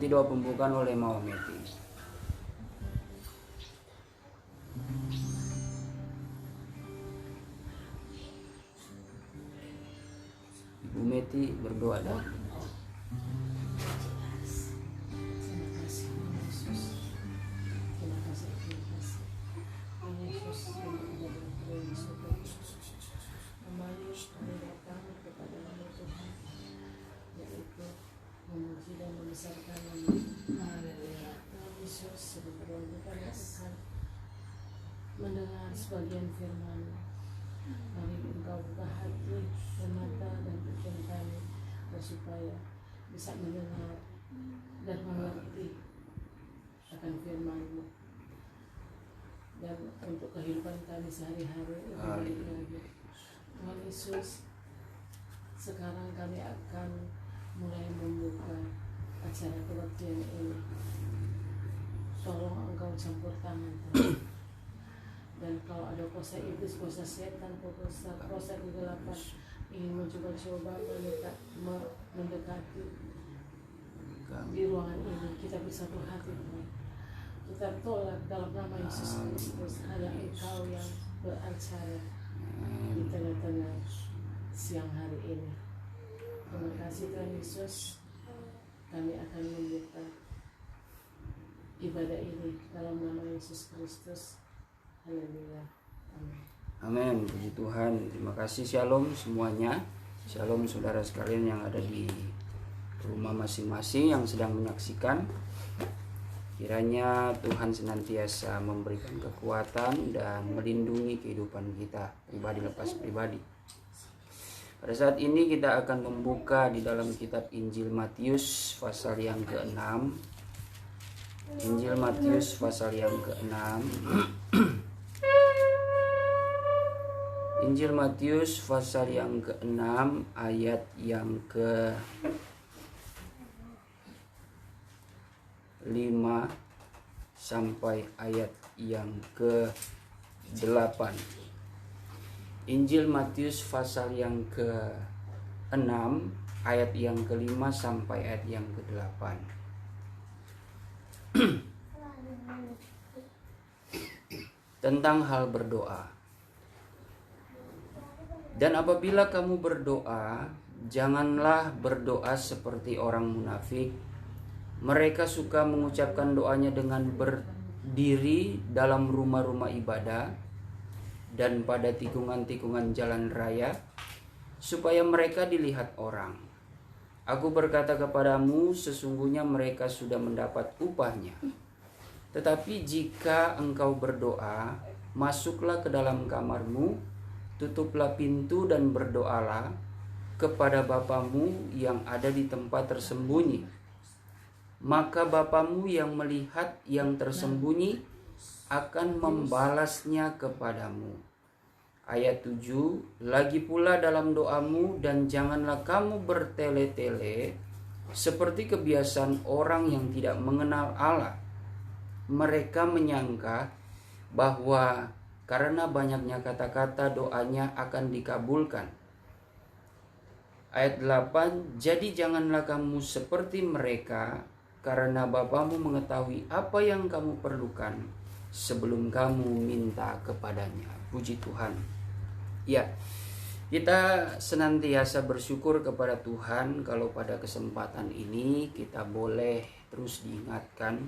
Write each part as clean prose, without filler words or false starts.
Doa pembukaan oleh Mama Meti. Ibu Meti berdoa dan memuji dan membesarkan nama Yesus. Sebelum kita akan mendengar sebagian firman, mari Engkau buka hati dan mata dan pikiran kami supaya bisa mendengar dan mengerti akan firman-Mu, dan untuk kehidupan kami sehari-hari lebih baik lagi. Tuhan Yesus, sekarang kami akan mulai membuka acara kebaktian ini. Tolong Engkau campur tangan, Tuhan. Dan kalau ada kuasa iblis, kuasa setan, kuasa kegelapan ingin mencoba-coba mendekati di ruangan ini, kita bersatu hati, Tuhan. Kita tolak dalam nama Yesus Kristus. Hanya Engkau yang beracara di tengah-tengah siang hari ini. Terima kasih Tuhan Yesus. Kami akan membuka ibadah ini dalam nama Yesus Kristus. Haleluya. Amin. Amin. Puji Tuhan. Terima kasih. Shalom semuanya. Shalom saudara sekalian yang ada di rumah masing-masing yang sedang menyaksikan. Kiranya Tuhan senantiasa memberikan kekuatan dan melindungi kehidupan kita pribadi lepas pribadi. Pada saat ini kita akan membuka di dalam kitab Injil Matius pasal yang ke-6. Injil Matius pasal yang ke-6. Injil Matius pasal yang ke-6 ayat yang ke-5 sampai ayat yang ke-8. Injil Matius pasal yang ke-6 ayat yang ke-5 sampai ayat yang ke-8. Tentang hal berdoa. Dan apabila kamu berdoa, janganlah berdoa seperti orang munafik. Mereka suka mengucapkan doanya dengan berdiri dalam rumah-rumah ibadah dan pada tikungan-tikungan jalan raya, supaya mereka dilihat orang. Aku berkata kepadamu, sesungguhnya mereka sudah mendapat upahnya. Tetapi jika engkau berdoa, masuklah ke dalam kamarmu, tutuplah pintu dan berdoalah kepada Bapamu yang ada di tempat tersembunyi. Maka Bapamu yang melihat yang tersembunyi akan membalasnya kepadamu. Ayat 7, lagi pula dalam doamu, dan janganlah kamu bertele-tele seperti kebiasaan orang yang tidak mengenal Allah. Mereka menyangka bahwa karena banyaknya kata-kata doanya akan dikabulkan. Ayat 8, jadi janganlah kamu seperti mereka, karena Bapamu mengetahui apa yang kamu perlukan sebelum kamu minta kepadanya. Puji Tuhan. Ya, kita senantiasa bersyukur kepada Tuhan kalau pada kesempatan ini kita boleh terus diingatkan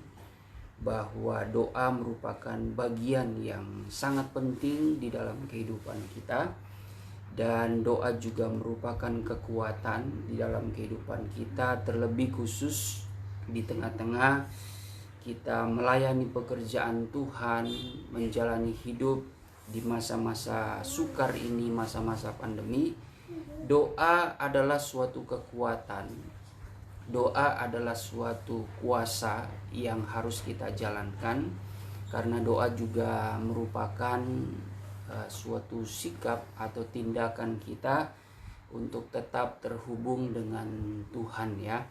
bahwa doa merupakan bagian yang sangat penting di dalam kehidupan kita, dan doa juga merupakan kekuatan di dalam kehidupan kita, terlebih khusus di tengah-tengah kita melayani pekerjaan Tuhan, menjalani hidup di masa-masa sukar ini, masa-masa pandemi. Doa adalah suatu kekuatan. Doa adalah suatu kuasa yang harus kita jalankan, karena doa juga merupakan suatu sikap atau tindakan kita untuk tetap terhubung dengan Tuhan ya.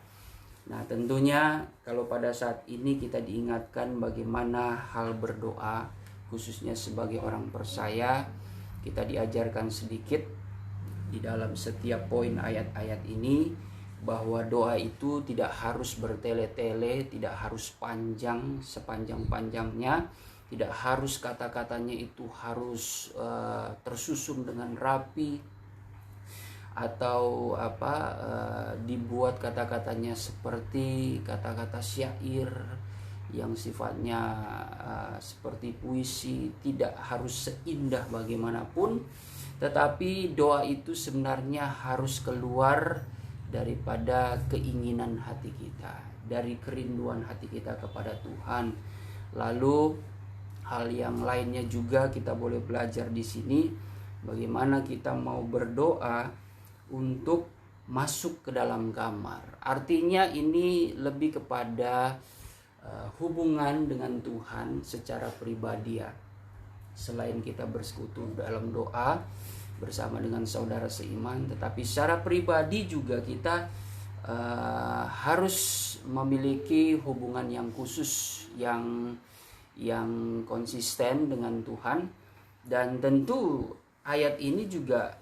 Nah, tentunya kalau pada saat ini kita diingatkan bagaimana hal berdoa, khususnya sebagai orang percaya, kita diajarkan sedikit di dalam setiap poin ayat-ayat ini bahwa doa itu tidak harus bertele-tele, tidak harus panjang sepanjang-panjangnya, tidak harus kata-katanya itu harus tersusun dengan rapi, atau dibuat kata-katanya seperti kata-kata syair yang sifatnya seperti puisi. Tidak harus seindah bagaimanapun, tetapi doa itu sebenarnya harus keluar daripada keinginan hati kita, dari kerinduan hati kita kepada Tuhan. Lalu hal yang lainnya juga kita boleh belajar di sini, bagaimana kita mau berdoa untuk masuk ke dalam kamar. Artinya ini lebih kepada hubungan dengan Tuhan secara pribadi ya. Selain kita bersekutu dalam doa bersama dengan saudara seiman, tetapi secara pribadi juga kita harus memiliki hubungan yang khusus, yang konsisten dengan Tuhan. Dan tentu ayat ini juga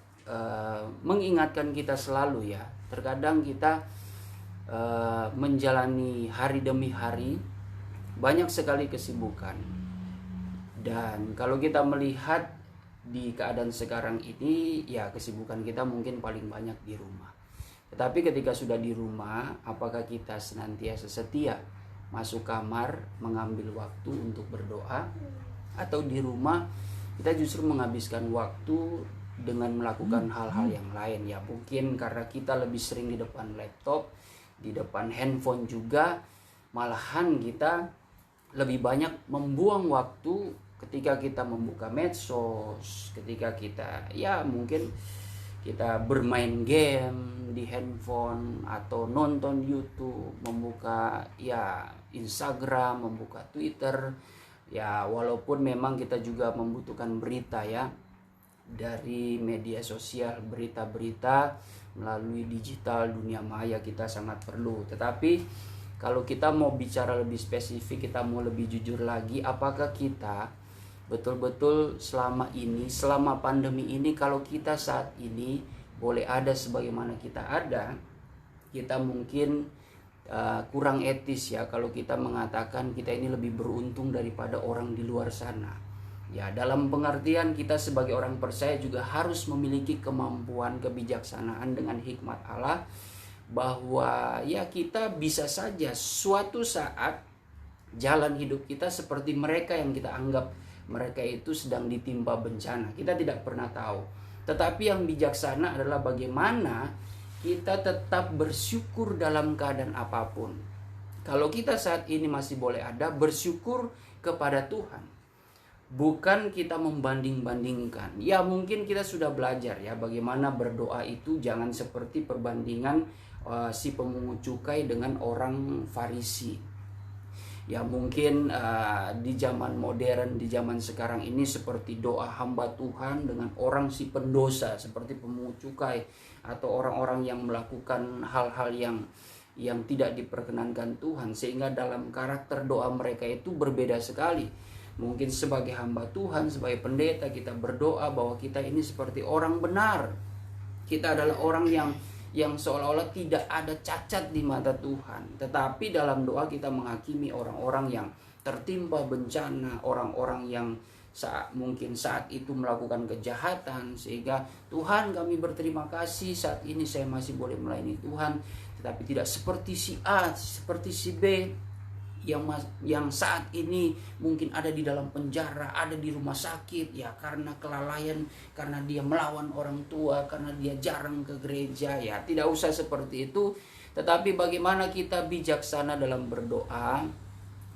mengingatkan kita selalu ya, terkadang kita menjalani hari demi hari, banyak sekali kesibukan, dan kalau kita melihat di keadaan sekarang ini ya, kesibukan kita mungkin paling banyak di rumah. Tetapi ketika sudah di rumah, apakah kita senantiasa setia masuk kamar mengambil waktu untuk berdoa, atau di rumah kita justru menghabiskan waktu dengan melakukan hal-hal yang lain ya? Mungkin karena kita lebih sering di depan laptop, di depan handphone juga, malahan kita lebih banyak membuang waktu ketika kita membuka medsos, ketika kita ya mungkin kita bermain game di handphone, atau nonton YouTube, membuka ya Instagram, membuka Twitter ya. Walaupun memang kita juga membutuhkan berita ya dari media sosial, berita-berita melalui digital, dunia maya kita sangat perlu. Tetapi kalau kita mau bicara lebih spesifik, kita mau lebih jujur lagi, apakah kita betul-betul selama ini, selama pandemi ini, kalau kita saat ini boleh ada sebagaimana kita ada, kita mungkin kurang etis ya kalau kita mengatakan kita ini lebih beruntung daripada orang di luar sana. Ya, dalam pengertian kita sebagai orang percaya juga harus memiliki kemampuan kebijaksanaan dengan hikmat Allah, bahwa ya kita bisa saja suatu saat jalan hidup kita seperti mereka yang kita anggap mereka itu sedang ditimpa bencana. Kita tidak pernah tahu. Tetapi yang bijaksana adalah bagaimana kita tetap bersyukur dalam keadaan apapun. Kalau kita saat ini masih boleh ada, bersyukur kepada Tuhan. Bukan kita membanding-bandingkan. Ya mungkin kita sudah belajar ya bagaimana berdoa itu jangan seperti perbandingan si pemungut cukai dengan orang Farisi. Ya mungkin di zaman modern, di zaman sekarang ini seperti doa hamba Tuhan dengan orang si pendosa seperti pemungut cukai atau orang-orang yang melakukan hal-hal yang tidak diperkenankan Tuhan, sehingga dalam karakter doa mereka itu berbeda sekali. Mungkin sebagai hamba Tuhan, sebagai pendeta kita berdoa bahwa kita ini seperti orang benar. Kita adalah orang yang seolah-olah tidak ada cacat di mata Tuhan. Tetapi dalam doa kita menghakimi orang-orang yang tertimpa bencana, orang-orang yang mungkin saat itu melakukan kejahatan, sehingga Tuhan kami berterima kasih saat ini saya masih boleh melayani Tuhan. Tetapi tidak seperti si A, seperti si B yang saat ini mungkin ada di dalam penjara, ada di rumah sakit ya karena kelalaian, karena dia melawan orang tua, karena dia jarang ke gereja. Ya tidak usah seperti itu, tetapi bagaimana kita bijaksana dalam berdoa,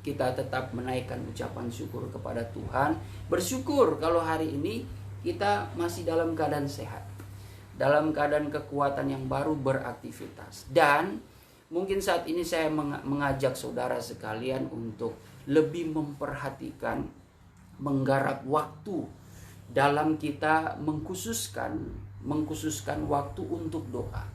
kita tetap menaikkan ucapan syukur kepada Tuhan. Bersyukur kalau hari ini kita masih dalam keadaan sehat, dalam keadaan kekuatan yang baru beraktivitas. Dan mungkin saat ini saya mengajak saudara sekalian untuk lebih memperhatikan, menggarap waktu dalam kita mengkhususkan waktu untuk doa.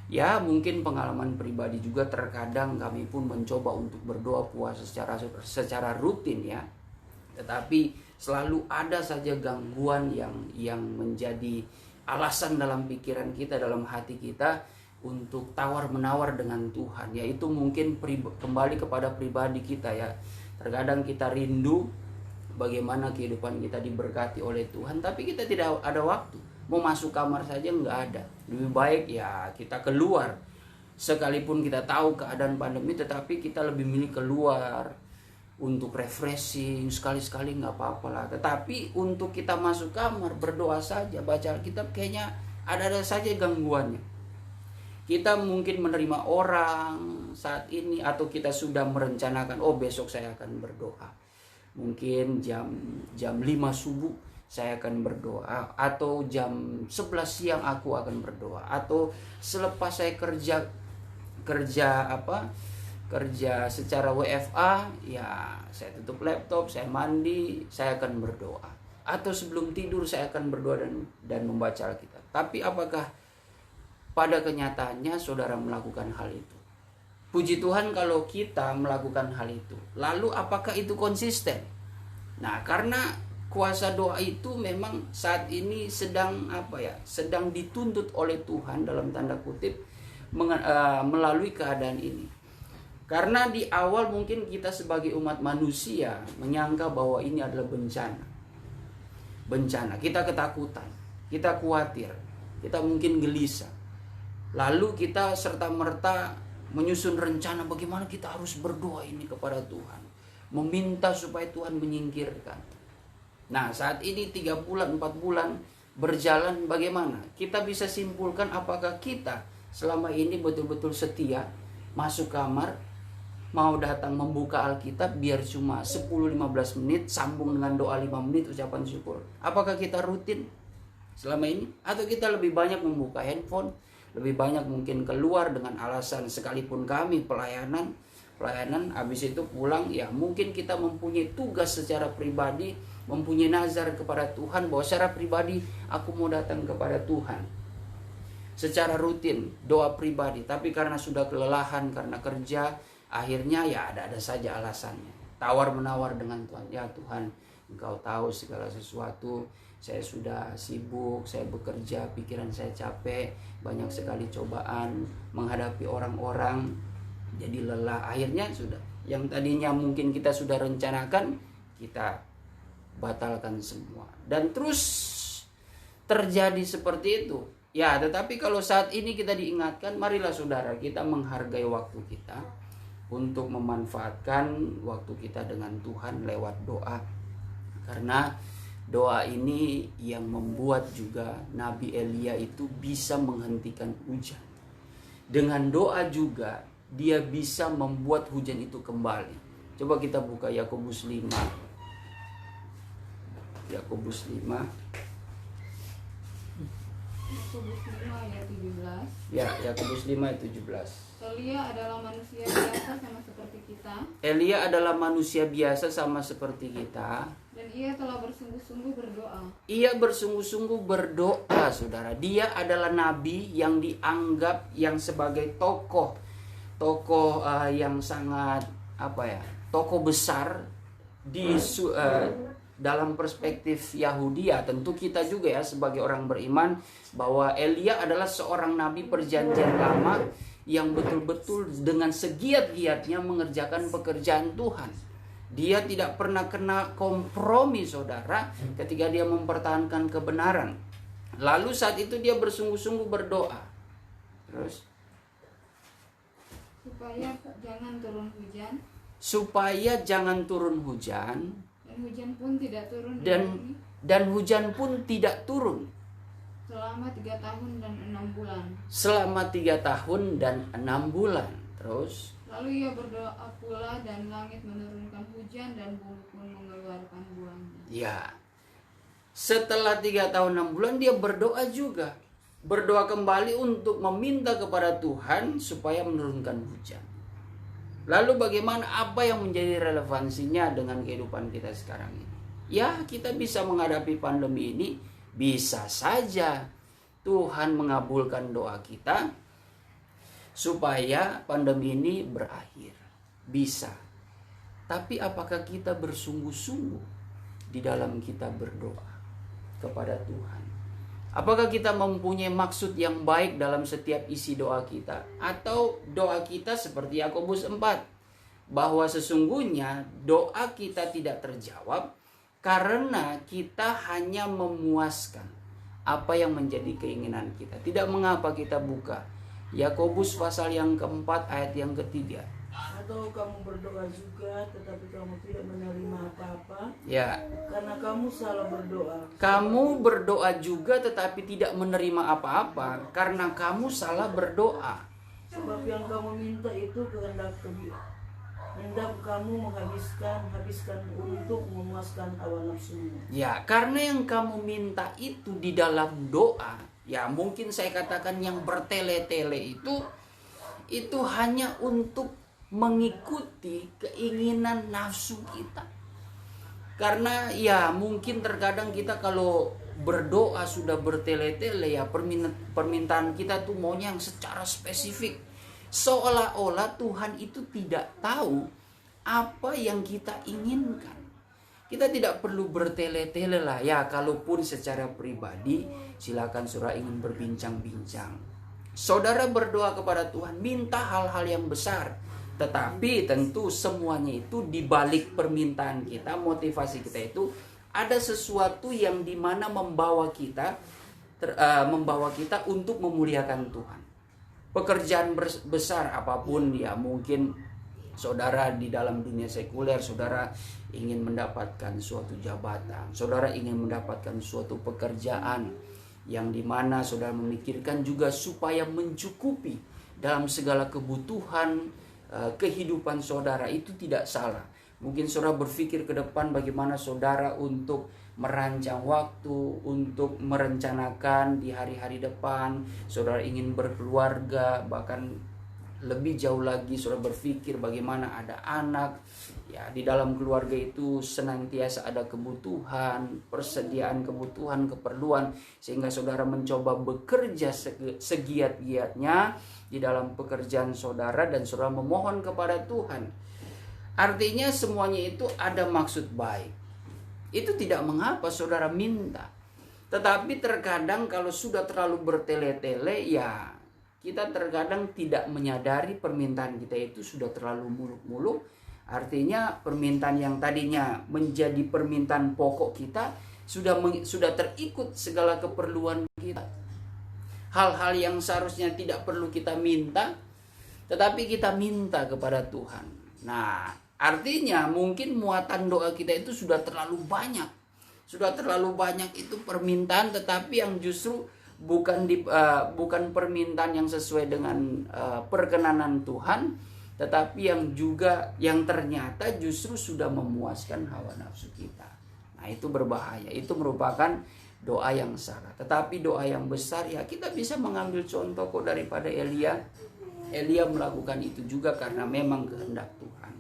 Ya mungkin pengalaman pribadi juga, terkadang kami pun mencoba untuk berdoa puasa secara rutin ya. Tetapi selalu ada saja gangguan yang menjadi alasan dalam pikiran kita, dalam hati kita untuk tawar-menawar dengan Tuhan. Yaitu mungkin kembali kepada pribadi kita ya. Terkadang kita rindu bagaimana kehidupan kita diberkati oleh Tuhan, tapi kita tidak ada waktu. Mau masuk kamar saja nggak ada. Lebih baik ya kita keluar. Sekalipun kita tahu keadaan pandemi, tetapi kita lebih milih keluar untuk refreshing, sekali-sekali nggak apa-apa lah. Tetapi untuk kita masuk kamar berdoa saja, baca Alkitab, kayaknya ada saja gangguannya. Kita mungkin menerima orang saat ini, atau kita sudah merencanakan, oh besok saya akan berdoa. Mungkin jam 5 subuh saya akan berdoa, atau jam 11 siang aku akan berdoa, atau selepas saya kerja secara WFA ya saya tutup laptop, saya mandi, saya akan berdoa, atau sebelum tidur saya akan berdoa dan membaca Alkitab. Tapi apakah pada kenyataannya saudara melakukan hal itu? Puji Tuhan kalau kita melakukan hal itu. Lalu apakah itu konsisten? Nah, karena kuasa doa itu memang saat ini sedang dituntut oleh Tuhan dalam tanda kutip melalui keadaan ini. Karena di awal mungkin kita sebagai umat manusia menyangka bahwa ini adalah bencana. Kita ketakutan, kita khawatir, kita mungkin gelisah. Lalu kita serta-merta menyusun rencana bagaimana kita harus berdoa ini kepada Tuhan, meminta supaya Tuhan menyingkirkan. Nah, saat ini 3 bulan, 4 bulan berjalan, bagaimana? Kita bisa simpulkan apakah kita selama ini betul-betul setia masuk kamar, mau datang membuka Alkitab biar cuma 10-15 menit, sambung dengan doa 5 menit ucapan syukur. Apakah kita rutin selama ini? Atau kita lebih banyak membuka handphone, lebih banyak mungkin keluar dengan alasan sekalipun kami pelayanan, habis itu pulang ya mungkin kita mempunyai tugas secara pribadi, mempunyai nazar kepada Tuhan bahwa secara pribadi aku mau datang kepada Tuhan secara rutin, doa pribadi. Tapi karena sudah kelelahan karena kerja, akhirnya ya ada saja alasannya, tawar menawar dengan Tuhan. Ya Tuhan, Engkau tahu segala sesuatu, saya sudah sibuk, saya bekerja, pikiran saya capek, banyak sekali cobaan, menghadapi orang-orang, jadi lelah. Akhirnya sudah, yang tadinya mungkin kita sudah rencanakan, kita batalkan semua. Dan terus terjadi seperti itu. Ya, tetapi kalau saat ini kita diingatkan, marilah saudara kita menghargai waktu kita untuk memanfaatkan waktu kita dengan Tuhan lewat doa. Karena doa ini yang membuat juga Nabi Elia itu bisa menghentikan hujan. Dengan doa juga dia bisa membuat hujan itu kembali. Coba kita buka Yakobus 5. Yakobus 5. Yakobus 5 ayat 17. Ya, Yakobus 5 ayat 17. Elia adalah manusia biasa sama seperti kita. Elia adalah manusia biasa sama seperti kita. Dan ia telah bersungguh-sungguh berdoa. Ia bersungguh-sungguh berdoa, saudara. Dia adalah nabi yang dianggap yang sebagai tokoh yang sangat tokoh besar di dalam perspektif Yahudi. Ya, tentu kita juga ya sebagai orang beriman bahwa Elia adalah seorang nabi perjanjian lama yang betul-betul dengan segiat-giatnya mengerjakan pekerjaan Tuhan. Dia tidak pernah kena kompromi, saudara, ketika dia mempertahankan kebenaran. Lalu saat itu dia bersungguh-sungguh berdoa. Terus Supaya jangan turun hujan. Supaya jangan turun hujan. Dan hujan pun tidak turun. Dan hujan pun tidak turun. Selama 3 tahun dan 6 bulan. Selama 3 tahun dan 6 bulan. Terus Lalu ia berdoa pula dan langit menurunkan hujan dan bumi pun mengeluarkan buahnya. ya, setelah 3 tahun 6 bulan dia berdoa juga. Berdoa kembali untuk meminta kepada Tuhan supaya menurunkan hujan. Lalu bagaimana, apa yang menjadi relevansinya dengan kehidupan kita sekarang ini? Ya, kita bisa menghadapi pandemi ini, bisa saja Tuhan mengabulkan doa kita supaya pandemi ini berakhir. Bisa. Tapi apakah kita bersungguh-sungguh di dalam kita berdoa kepada Tuhan? Apakah kita mempunyai maksud yang baik dalam setiap isi doa kita? Atau doa kita seperti Yakobus 4, bahwa sesungguhnya doa kita tidak terjawab karena kita hanya memuaskan apa yang menjadi keinginan kita. Tidak mengapa kita buka Yakobus pasal yang keempat ayat yang ketiga. Atau kamu berdoa juga tetapi kamu tidak menerima apa-apa, Ya, karena kamu salah berdoa. kamu berdoa juga tetapi tidak menerima apa-apa karena kamu salah berdoa. Sebab yang kamu minta itu hendak kamu habiskan untuk memuaskan hawa nafsumu. Ya, karena yang kamu minta itu di dalam doa, ya mungkin saya katakan yang bertele-tele itu hanya untuk mengikuti keinginan nafsu kita. Karena ya mungkin terkadang kita kalau berdoa sudah bertele-tele, ya permintaan kita tuh maunya yang secara spesifik. Seolah-olah Tuhan itu tidak tahu apa yang kita inginkan. Kita tidak perlu bertele-tele lah. Ya, kalaupun secara pribadi silakan saudara ingin berbincang-bincang. Saudara berdoa kepada Tuhan, minta hal-hal yang besar. Tetapi tentu semuanya itu di balik permintaan kita, motivasi kita itu ada sesuatu yang dimana membawa kita untuk memuliakan Tuhan. Pekerjaan besar apapun, ya mungkin saudara di dalam dunia sekuler, saudara ingin mendapatkan suatu jabatan, saudara ingin mendapatkan suatu pekerjaan yang dimana saudara memikirkan juga supaya mencukupi dalam segala kebutuhan kehidupan saudara. Itu tidak salah. Mungkin saudara berpikir ke depan bagaimana saudara untuk merancang waktu, untuk merencanakan di hari-hari depan. Saudara ingin berkeluarga, bahkan lebih jauh lagi saudara berpikir bagaimana ada anak. Ya, di dalam keluarga itu senantiasa ada kebutuhan, persediaan kebutuhan, keperluan, sehingga saudara mencoba bekerja segiat-giatnya di dalam pekerjaan saudara dan saudara memohon kepada Tuhan. Artinya semuanya itu ada maksud baik. Itu tidak mengapa saudara minta. Tetapi terkadang kalau sudah terlalu bertele-tele, ya kita terkadang tidak menyadari permintaan kita itu sudah terlalu muluk-muluk. Artinya permintaan yang tadinya menjadi permintaan pokok kita sudah terikut segala keperluan kita. Hal-hal yang seharusnya tidak perlu kita minta, tetapi kita minta kepada Tuhan. Nah, artinya mungkin muatan doa kita itu sudah terlalu banyak. Sudah terlalu banyak itu permintaan, tetapi yang justru bukan permintaan yang sesuai dengan perkenanan Tuhan, tetapi yang ternyata justru sudah memuaskan hawa nafsu kita. Nah, itu berbahaya. Itu merupakan doa yang salah. Tetapi doa yang besar, ya kita bisa mengambil contoh kok daripada Elia. Elia melakukan itu juga karena memang kehendak Tuhan.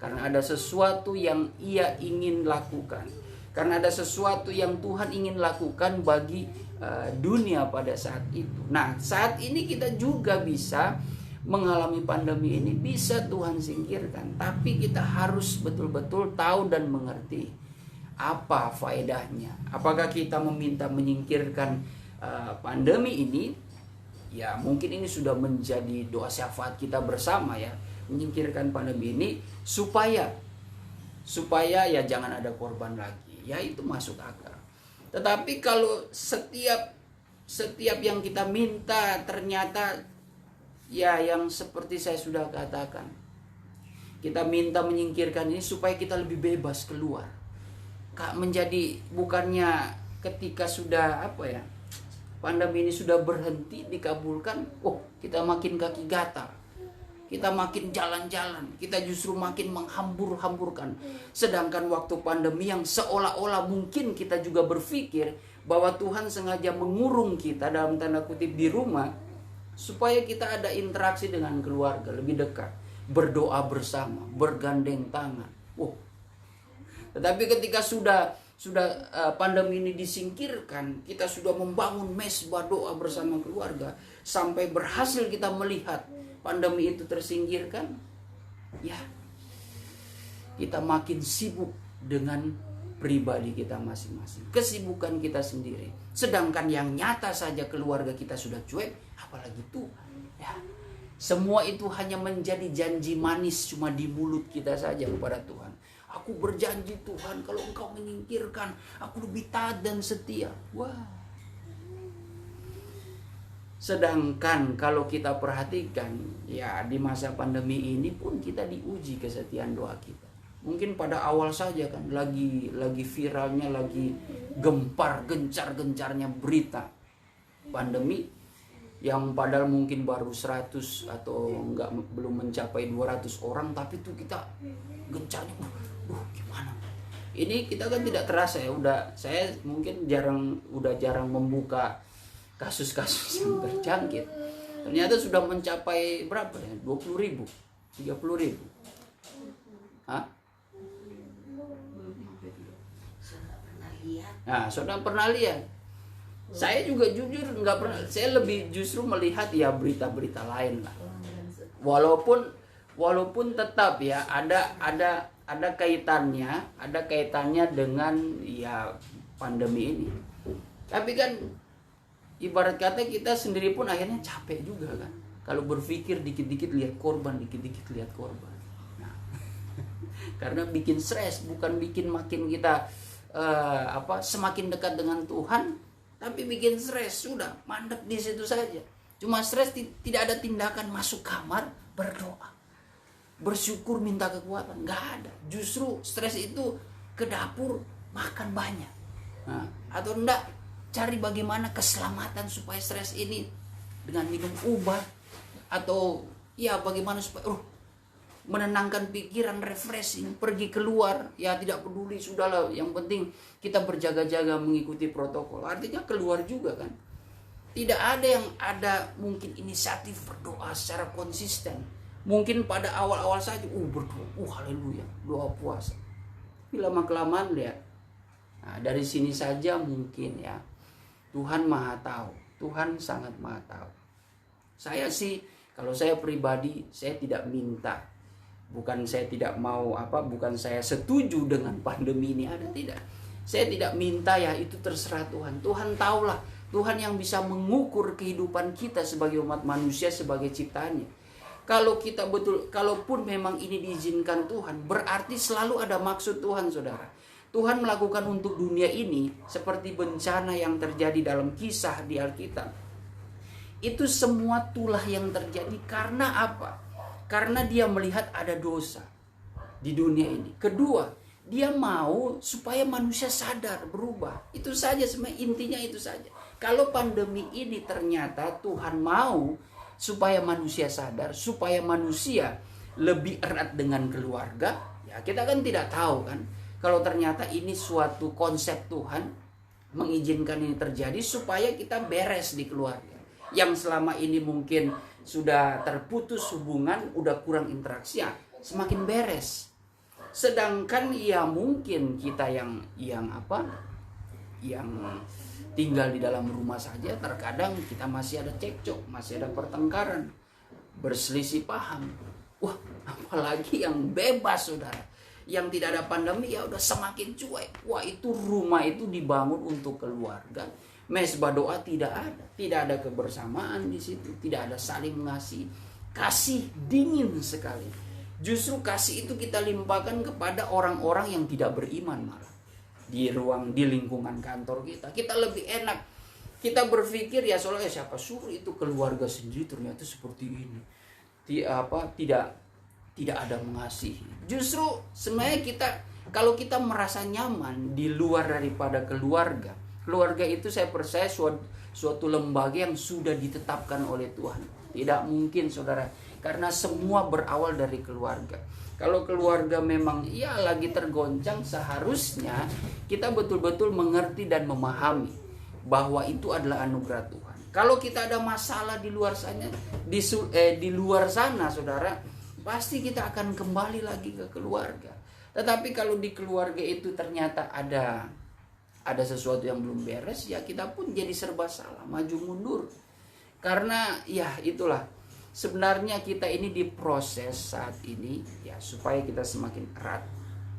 Karena ada sesuatu yang ia ingin lakukan. Karena ada sesuatu yang Tuhan ingin lakukan bagi dunia pada saat itu. Nah, saat ini kita juga bisa mengalami pandemi ini, bisa Tuhan singkirkan. Tapi kita harus betul-betul tahu dan mengerti apa faedahnya. Apakah kita meminta menyingkirkan pandemi ini? Ya, mungkin ini sudah menjadi doa syafaat kita bersama ya, menyingkirkan pandemi ini supaya ya jangan ada korban lagi. Ya, itu masuk akal. Tetapi kalau setiap yang kita minta ternyata ya yang seperti saya sudah katakan, kita minta menyingkirkan ini supaya kita lebih bebas keluar. Menjadi bukannya ketika sudah pandemi ini sudah berhenti dikabulkan, kita makin kaki gatal. Kita makin jalan-jalan, kita justru makin menghambur-hamburkan. Sedangkan waktu pandemi yang seolah-olah mungkin kita juga berpikir bahwa Tuhan sengaja mengurung kita dalam tanda kutip di rumah supaya kita ada interaksi dengan keluarga lebih dekat, berdoa bersama, bergandeng tangan. Tetapi ketika sudah pandemi ini disingkirkan, kita sudah membangun mesbah doa bersama keluarga sampai berhasil kita melihat pandemi itu tersingkirkan, ya kita makin sibuk dengan pribadi kita masing-masing, kesibukan kita sendiri. Sedangkan yang nyata saja keluarga kita sudah cuek, apalagi Tuhan. Ya, semua itu hanya menjadi janji manis cuma di mulut kita saja kepada Tuhan. Aku berjanji Tuhan, kalau Engkau menyingkirkan, aku lebih taat dan setia. Wah. Sedangkan kalau kita perhatikan, ya di masa pandemi ini pun kita diuji kesetiaan doa kita. Mungkin pada awal saja kan lagi viralnya, lagi gencar-gencarnya berita pandemi yang padahal mungkin baru 100 atau belum mencapai 200 orang, tapi tuh kita gencarnya, gimana? Ini kita kan tidak terasa ya, saya mungkin jarang membuka kasus-kasus yang terjangkit. Ternyata sudah mencapai berapa ya? 20.000, 30.000. Hah? Nah, saudara pernah lihat? Saya juga jujur nggak pernah. Saya lebih justru melihat ya berita-berita lain lah. Walaupun tetap ya ada kaitannya dengan ya pandemi ini. Tapi kan ibarat kata kita sendiri pun akhirnya capek juga kan. Kalau berpikir dikit-dikit lihat korban. Nah, karena bikin stres, bukan bikin makin kita semakin dekat dengan Tuhan, tapi bikin stres, sudah mandek di situ saja. Cuma stres, tidak ada tindakan masuk kamar berdoa, bersyukur, minta kekuatan, nggak ada. Justru stres itu ke dapur makan banyak, atau enggak cari bagaimana keselamatan supaya stres ini dengan minum obat, atau ya bagaimana supaya menenangkan pikiran, refreshing, pergi keluar, ya tidak peduli, sudahlah, yang penting kita berjaga-jaga mengikuti protokol. Artinya keluar juga kan. Tidak ada mungkin inisiatif berdoa secara konsisten. Mungkin pada awal-awal saja berdoa, haleluya, doa puasa. Tapi lama-kelamaan lihat. Nah, dari sini saja mungkin ya. Tuhan Maha tahu. Tuhan sangat Maha tahu. Kalau saya pribadi, saya tidak minta. Bukan saya tidak mau bukan saya setuju dengan pandemi ini ada, tidak. Saya tidak minta ya, itu terserah Tuhan. Tuhan tahulah, Tuhan yang bisa mengukur kehidupan kita sebagai umat manusia, sebagai ciptaannya. Kalau kita kalaupun memang ini diizinkan Tuhan, berarti selalu ada maksud Tuhan, saudara. Tuhan melakukan untuk dunia ini seperti bencana yang terjadi dalam kisah di Alkitab. Itu semua tulah yang terjadi karena apa? Karena dia melihat ada dosa di dunia ini. Kedua, dia mau supaya manusia sadar, berubah. Itu saja sebenarnya, intinya itu saja. Kalau pandemi ini ternyata Tuhan mau supaya manusia sadar, supaya manusia lebih erat dengan keluarga, ya kita kan tidak tahu kan. Kalau ternyata ini suatu konsep Tuhan mengizinkan ini terjadi supaya kita beres di keluarga. Yang selama ini mungkin sudah terputus hubungan, udah kurang interaksi, ya semakin beres. Sedangkan ya mungkin kita yang tinggal di dalam rumah saja, terkadang kita masih ada cekcok, masih ada pertengkaran, berselisih paham. Wah, apalagi yang bebas, saudara, yang tidak ada pandemi, ya udah semakin cuek. Wah, itu rumah itu dibangun untuk keluarga. Mesbah doa tidak ada kebersamaan di situ, tidak ada saling mengasihi. Kasih dingin sekali. Justru kasih itu kita limpahkan kepada orang-orang yang tidak beriman malah. Di lingkungan kantor kita lebih enak. Kita berpikir ya soalnya siapa suruh itu keluarga sendiri ternyata seperti ini. Tidak ada mengasihi. Justru sebenarnya kalau kita merasa nyaman di luar daripada keluarga itu saya percaya suatu lembaga yang sudah ditetapkan oleh Tuhan. Tidak mungkin, saudara, karena semua berawal dari keluarga. Kalau keluarga memang lagi tergoncang, seharusnya kita betul-betul mengerti dan memahami bahwa itu adalah anugerah Tuhan. Kalau kita ada masalah di luar sana, saudara, pasti kita akan kembali lagi ke keluarga. Tetapi kalau di keluarga itu ternyata ada sesuatu yang belum beres, ya kita pun jadi serba salah, maju mundur. Karena ya itulah, sebenarnya kita ini diproses saat ini ya supaya kita semakin erat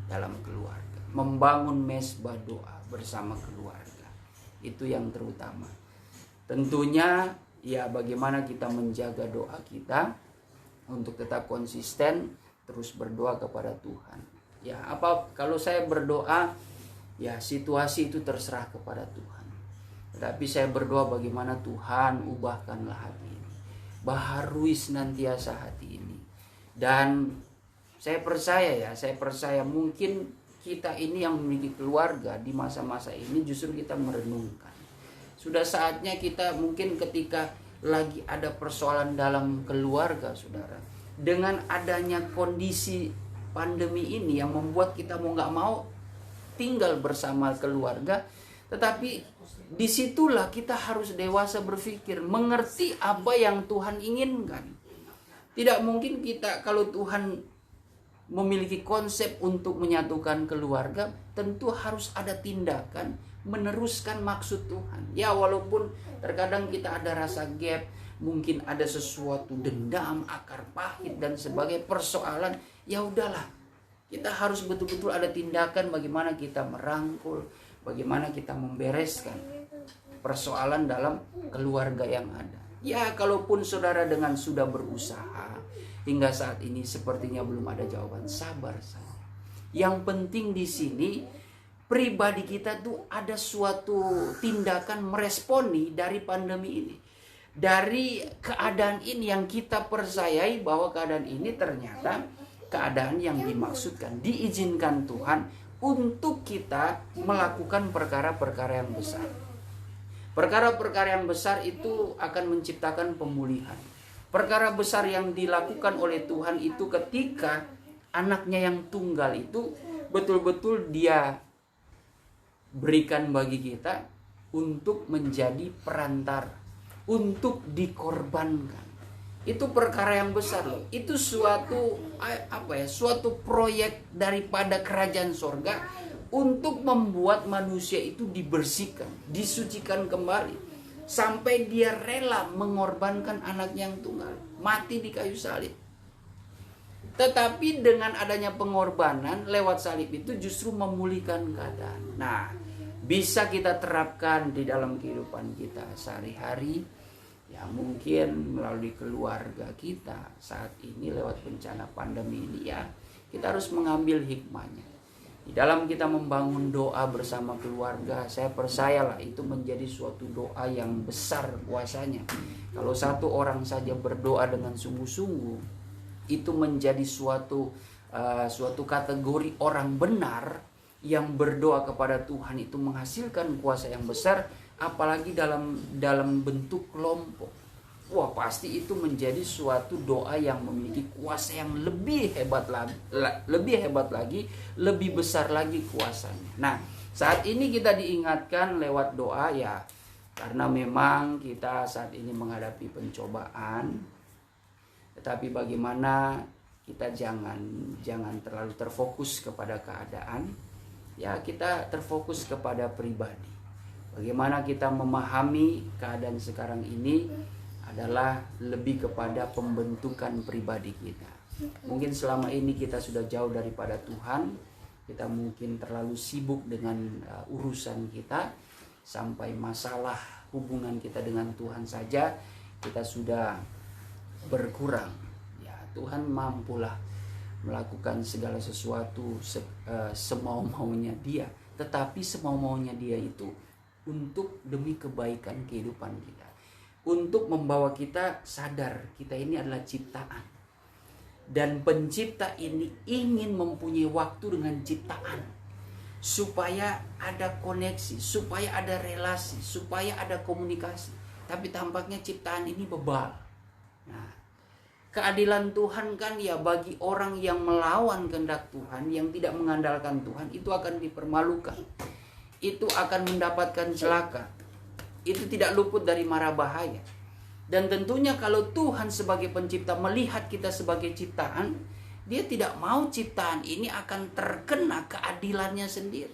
dalam keluarga, membangun mesbah doa bersama keluarga. Itu yang terutama. Tentunya ya bagaimana kita menjaga doa kita untuk tetap konsisten terus berdoa kepada Tuhan. Ya, kalau saya berdoa, ya situasi itu terserah kepada Tuhan. Tetapi saya berdoa bagaimana Tuhan ubahkanlah hati ini, baharui senantiasa hati ini. Dan saya percaya mungkin kita ini yang memiliki keluarga di masa-masa ini justru kita merenungkan. Sudah saatnya kita mungkin ketika lagi ada persoalan dalam keluarga, saudara, dengan adanya kondisi pandemi ini yang membuat kita mau gak mau tinggal bersama keluarga, tetapi disitulah kita harus dewasa berpikir, mengerti apa yang Tuhan inginkan. Tidak mungkin kita, kalau Tuhan memiliki konsep untuk menyatukan keluarga, tentu harus ada tindakan meneruskan maksud Tuhan. Ya walaupun terkadang kita ada rasa gap, mungkin ada sesuatu dendam, akar pahit dan sebagai persoalan, ya udahlah. Kita harus betul-betul ada tindakan bagaimana kita merangkul, bagaimana kita membereskan persoalan dalam keluarga yang ada. Ya kalaupun saudara dengan sudah berusaha hingga saat ini sepertinya belum ada jawaban, sabar saja. Yang penting di sini pribadi kita tuh ada suatu tindakan meresponi dari pandemi ini. Dari keadaan ini yang kita percayai bahwa keadaan ini ternyata keadaan yang dimaksudkan, diizinkan Tuhan untuk kita melakukan perkara-perkara yang besar. Perkara-perkara yang besar itu akan menciptakan pemulihan. Perkara besar yang dilakukan oleh Tuhan itu ketika anaknya yang tunggal itu betul-betul dia berikan bagi kita untuk menjadi perantara, untuk dikorbankan. Itu perkara yang besar loh. Itu suatu proyek daripada kerajaan sorga untuk membuat manusia itu dibersihkan, disucikan kembali. Sampai dia rela mengorbankan anaknya yang tunggal, mati di kayu salib. Tetapi dengan adanya pengorbanan lewat salib itu justru memulihkan keadaan. Nah, bisa kita terapkan di dalam kehidupan kita sehari-hari. Ya mungkin melalui keluarga kita saat ini lewat bencana pandemi ini, ya kita harus mengambil hikmahnya. Di dalam kita membangun doa bersama keluarga, saya percayalah itu menjadi suatu doa yang besar kuasanya. Kalau satu orang saja berdoa dengan sungguh-sungguh, itu menjadi suatu kategori orang benar yang berdoa kepada Tuhan, itu menghasilkan kuasa yang besar, apalagi dalam bentuk kelompok. Wah, pasti itu menjadi suatu doa yang memiliki kuasa yang lebih hebat lagi, lebih besar lagi kuasanya. Nah, saat ini kita diingatkan lewat doa, ya, karena memang kita saat ini menghadapi pencobaan. Tetapi bagaimana kita jangan terlalu terfokus kepada keadaan. Ya, kita terfokus kepada pribadi. Bagaimana kita memahami keadaan sekarang ini adalah lebih kepada pembentukan pribadi kita. Mungkin selama ini kita sudah jauh daripada Tuhan. Kita mungkin terlalu sibuk dengan urusan kita, sampai masalah hubungan kita dengan Tuhan saja kita sudah berkurang. Ya, Tuhan mampulah melakukan segala sesuatu semau-maunya Dia. Tetapi semau-maunya Dia itu untuk demi kebaikan kehidupan kita. Untuk membawa kita sadar kita ini adalah ciptaan. Dan pencipta ini ingin mempunyai waktu dengan ciptaan. Supaya ada koneksi, supaya ada relasi, supaya ada komunikasi. Tapi tampaknya ciptaan ini bebal. Nah, keadilan Tuhan kan ya bagi orang yang melawan kehendak Tuhan, yang tidak mengandalkan Tuhan, itu akan dipermalukan. Itu akan mendapatkan celaka. Itu tidak luput dari mara bahaya. Dan tentunya kalau Tuhan sebagai pencipta melihat kita sebagai ciptaan, Dia tidak mau ciptaan ini akan terkena keadilannya sendiri.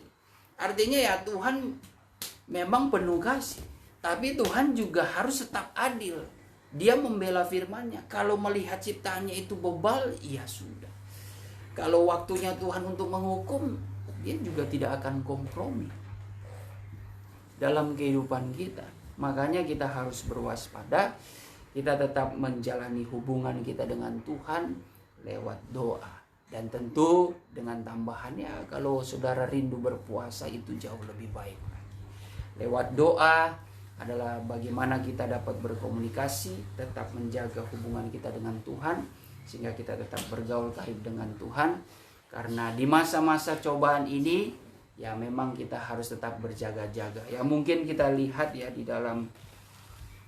Artinya ya Tuhan memang penuh kasih, tapi Tuhan juga harus tetap adil. Dia membela firman-Nya. Kalau melihat ciptaannya itu bebal, ya sudah. Kalau waktunya Tuhan untuk menghukum, Dia juga tidak akan kompromi dalam kehidupan kita. Makanya kita harus berwaspada. Kita tetap menjalani hubungan kita dengan Tuhan lewat doa. Dan tentu dengan tambahannya, kalau saudara rindu berpuasa itu jauh lebih baik. Lewat doa adalah bagaimana kita dapat berkomunikasi, tetap menjaga hubungan kita dengan Tuhan, sehingga kita tetap bergaul karib dengan Tuhan. Karena di masa-masa cobaan ini, ya memang kita harus tetap berjaga-jaga. Ya mungkin kita lihat ya di dalam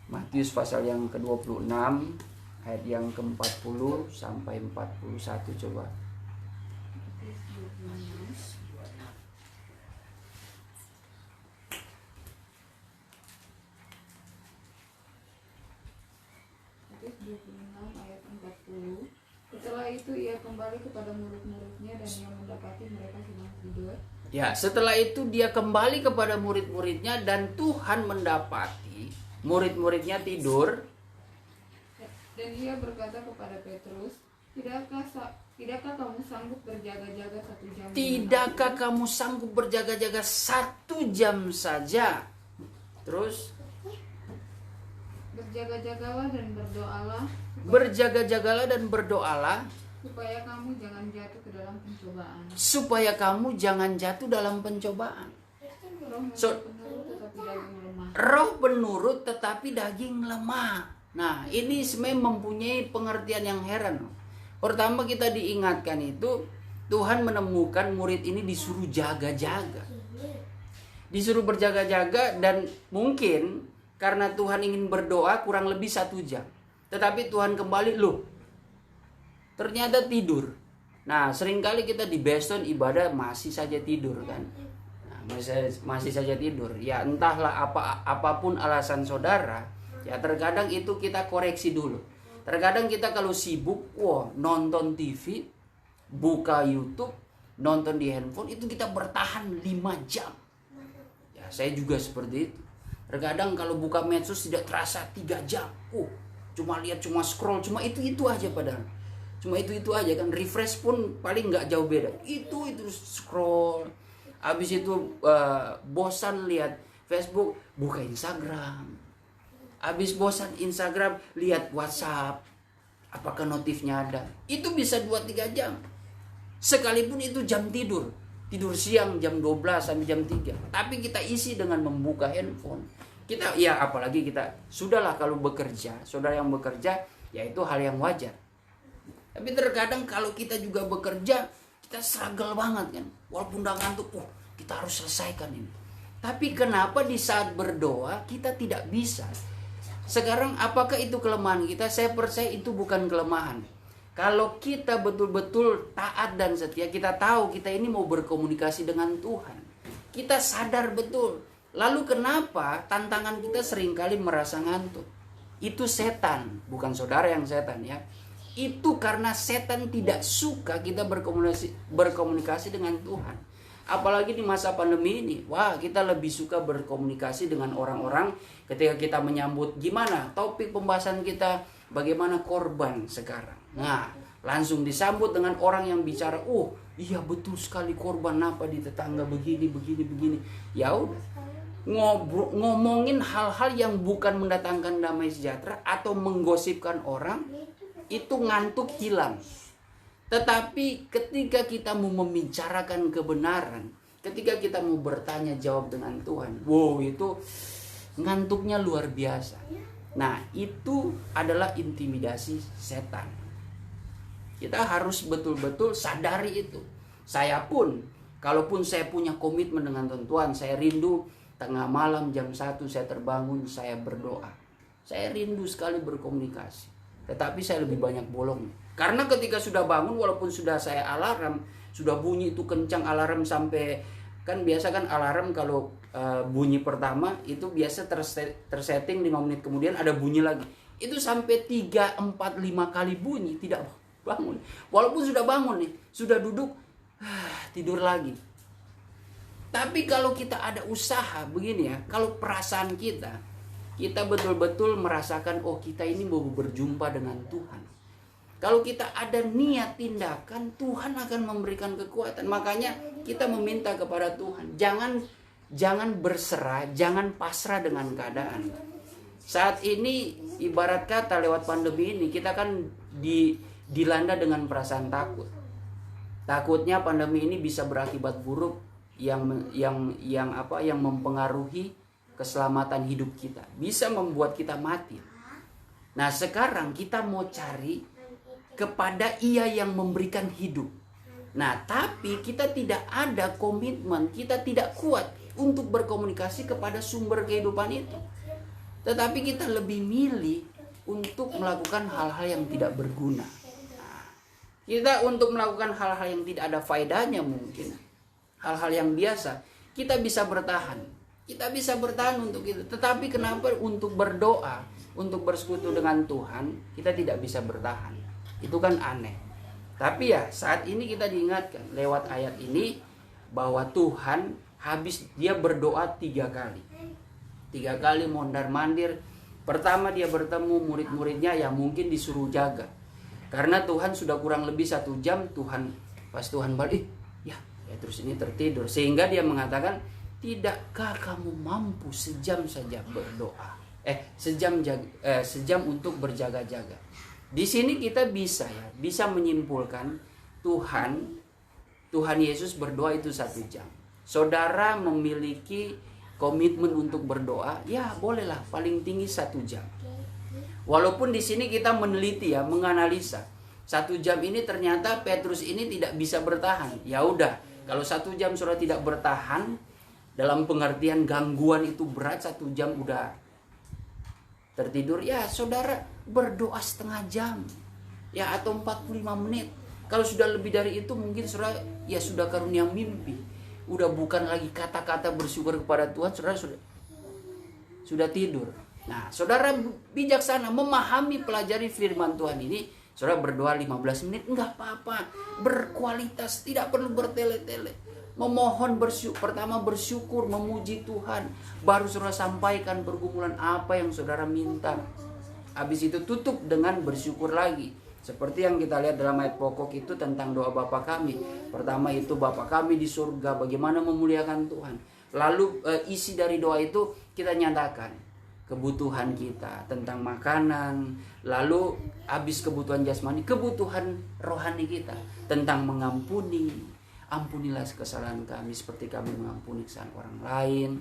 Matius pasal yang ke-26 ayat yang ke-40 sampai 41, coba. Matius 26 ayat 40. Setelah itu ia kembali kepada murid-muridnya dan ia mendapati mereka sedang tidur. Ya, setelah itu dia kembali kepada murid-muridnya dan Tuhan mendapati murid-muridnya tidur. Dan ia berkata kepada Petrus, Tidakkah kamu sanggup berjaga-jaga 1 jam? Tidakkah kamu sanggup berjaga-jaga 1 jam saja? Terus Berjaga-jagalah dan berdoalah. Berjaga-jagalah dan berdoalah Supaya kamu jangan jatuh ke dalam pencobaan. supaya kamu jangan jatuh dalam pencobaan. Roh penurut tetapi daging lemah. Nah, ini sebenarnya mempunyai pengertian yang heran. Pertama kita diingatkan itu Tuhan menemukan murid ini disuruh jaga-jaga. Disuruh berjaga-jaga, dan mungkin karena Tuhan ingin berdoa kurang lebih 1 jam. Tetapi Tuhan kembali, loh, ternyata tidur. Nah, seringkali kita di Beston ibadah masih saja tidur kan. Nah, masih saja tidur. Ya entahlah apapun alasan saudara, ya terkadang itu kita koreksi dulu. Terkadang kita kalau sibuk, nonton TV, buka YouTube, nonton di handphone, itu kita bertahan 5 jam. Ya, saya juga seperti itu. Terkadang kalau buka medsos tidak terasa 3 jam. Cuma lihat, cuma scroll, cuma itu aja padahal. Cuma itu aja kan, refresh pun paling nggak jauh beda. Itu scroll. Habis itu bosan lihat Facebook, buka Instagram. Habis bosan Instagram, lihat WhatsApp. Apakah notifnya ada? Itu bisa 2-3 jam. Sekalipun itu jam tidur. Tidur siang jam 12 sampai jam 3. Tapi kita isi dengan membuka handphone. Kita, ya apalagi kita, sudahlah kalau bekerja, saudara yang bekerja, ya itu hal yang wajar. Tapi terkadang kalau kita juga bekerja, kita struggle banget kan. Walaupun udah ngantuk, kita harus selesaikan ini. Tapi kenapa di saat berdoa kita tidak bisa? Sekarang apakah itu kelemahan kita? Saya percaya itu bukan kelemahan. Kalau kita betul-betul taat dan setia, kita tahu kita ini mau berkomunikasi dengan Tuhan. Kita sadar betul. Lalu kenapa tantangan kita seringkali merasa ngantuk? Itu setan, bukan saudara yang setan ya. Itu karena setan tidak suka kita berkomunikasi dengan Tuhan. Apalagi di masa pandemi ini. Wah, kita lebih suka berkomunikasi dengan orang-orang ketika kita menyambut gimana topik pembahasan kita, bagaimana korban sekarang. Nah, langsung disambut dengan orang yang bicara, iya betul sekali korban apa di tetangga begini. Ya udah, ngomongin hal-hal yang bukan mendatangkan damai sejahtera atau menggosipkan orang, itu ngantuk hilang. Tetapi ketika kita mau membicarakan kebenaran, ketika kita mau bertanya jawab dengan Tuhan, itu ngantuknya luar biasa. Nah, itu adalah intimidasi setan. Kita harus betul-betul sadari itu. Saya pun, kalaupun saya punya komitmen dengan Tuhan, saya rindu tengah malam jam 1 saya terbangun, saya berdoa. Saya rindu sekali berkomunikasi. Tetapi saya lebih banyak bolong. Karena ketika sudah bangun, walaupun sudah saya alarm, sudah bunyi itu kencang alarm sampai, kan biasa kan alarm kalau bunyi pertama itu biasa tersetting 5 menit kemudian ada bunyi lagi. Itu sampai 3, 4, 5 kali bunyi tidak bangun. Walaupun sudah bangun nih, sudah duduk, tidur lagi. Tapi kalau kita ada usaha begini ya, kalau perasaan kita betul-betul merasakan, kita ini mau berjumpa dengan Tuhan. Kalau kita ada niat tindakan, Tuhan akan memberikan kekuatan. Makanya kita meminta kepada Tuhan, jangan berserah, jangan pasrah dengan keadaan. Saat ini ibarat kata lewat pandemi ini kita kan dilanda dengan perasaan takut. Takutnya pandemi ini bisa berakibat buruk yang mempengaruhi keselamatan hidup kita, bisa membuat kita mati. Nah, sekarang kita mau cari kepada Ia yang memberikan hidup. Nah, tapi kita tidak ada komitmen, kita tidak kuat untuk berkomunikasi kepada sumber kehidupan itu. Tetapi kita lebih milih untuk melakukan hal-hal yang tidak berguna. Nah, kita untuk melakukan hal-hal yang tidak ada faedahnya mungkin, hal-hal yang biasa, kita bisa bertahan. Kita bisa bertahan untuk itu. Tetapi kenapa untuk berdoa, untuk bersekutu dengan Tuhan, kita tidak bisa bertahan? Itu kan aneh. Tapi ya saat ini kita diingatkan lewat ayat ini bahwa Tuhan dia berdoa 3 kali. 3 kali mondar-mandir. Pertama dia bertemu murid-muridnya yang mungkin disuruh jaga. Karena Tuhan sudah kurang lebih 1 jam, pas Tuhan balik, ya terus ini tertidur. Sehingga dia mengatakan, tidakkah kamu mampu sejam saja berdoa? Sejam untuk berjaga-jaga. Di sini kita bisa menyimpulkan Tuhan Yesus berdoa itu 1 jam. Saudara memiliki komitmen untuk berdoa, ya bolehlah paling tinggi 1 jam. Walaupun di sini kita meneliti menganalisa 1 jam ini ternyata Petrus ini tidak bisa bertahan. Ya udah, kalau 1 jam saudara tidak bertahan, dalam pengertian gangguan itu berat, 1 jam udah tertidur, ya saudara berdoa setengah jam ya atau 45 menit. Kalau sudah lebih dari itu mungkin saudara ya sudah karunia mimpi, udah bukan lagi kata-kata bersyukur kepada Tuhan, saudara sudah tidur. Nah, saudara bijaksana memahami pelajari firman Tuhan ini, saudara berdoa 15 menit enggak apa-apa, berkualitas, tidak perlu bertele-tele. Memohon pertama bersyukur, memuji Tuhan, baru saudara sampaikan pergumulan apa yang saudara minta. Habis itu tutup dengan bersyukur lagi. Seperti yang kita lihat dalam ayat pokok itu tentang doa Bapa kami. Pertama itu Bapa kami di surga, bagaimana memuliakan Tuhan. Lalu isi dari doa itu kita nyatakan kebutuhan kita tentang makanan. Lalu habis kebutuhan jasmani, kebutuhan rohani kita tentang mengampuni. Ampunilah kesalahan kami seperti kami mengampuni kesalahan orang lain.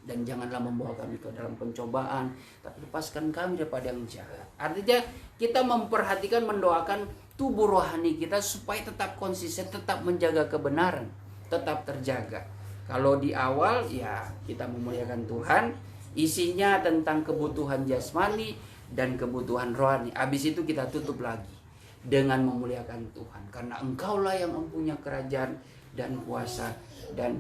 Dan janganlah membawa kami ke dalam pencobaan, tapi lepaskan kami daripada yang jahat. Artinya kita memperhatikan, mendoakan tubuh rohani kita supaya tetap konsisten, tetap menjaga kebenaran, tetap terjaga. Kalau di awal ya kita memuliakan Tuhan, isinya tentang kebutuhan jasmani dan kebutuhan rohani. Habis itu kita tutup lagi dengan memuliakan Tuhan, karena Engkaulah yang mempunyai kerajaan dan kuasa dan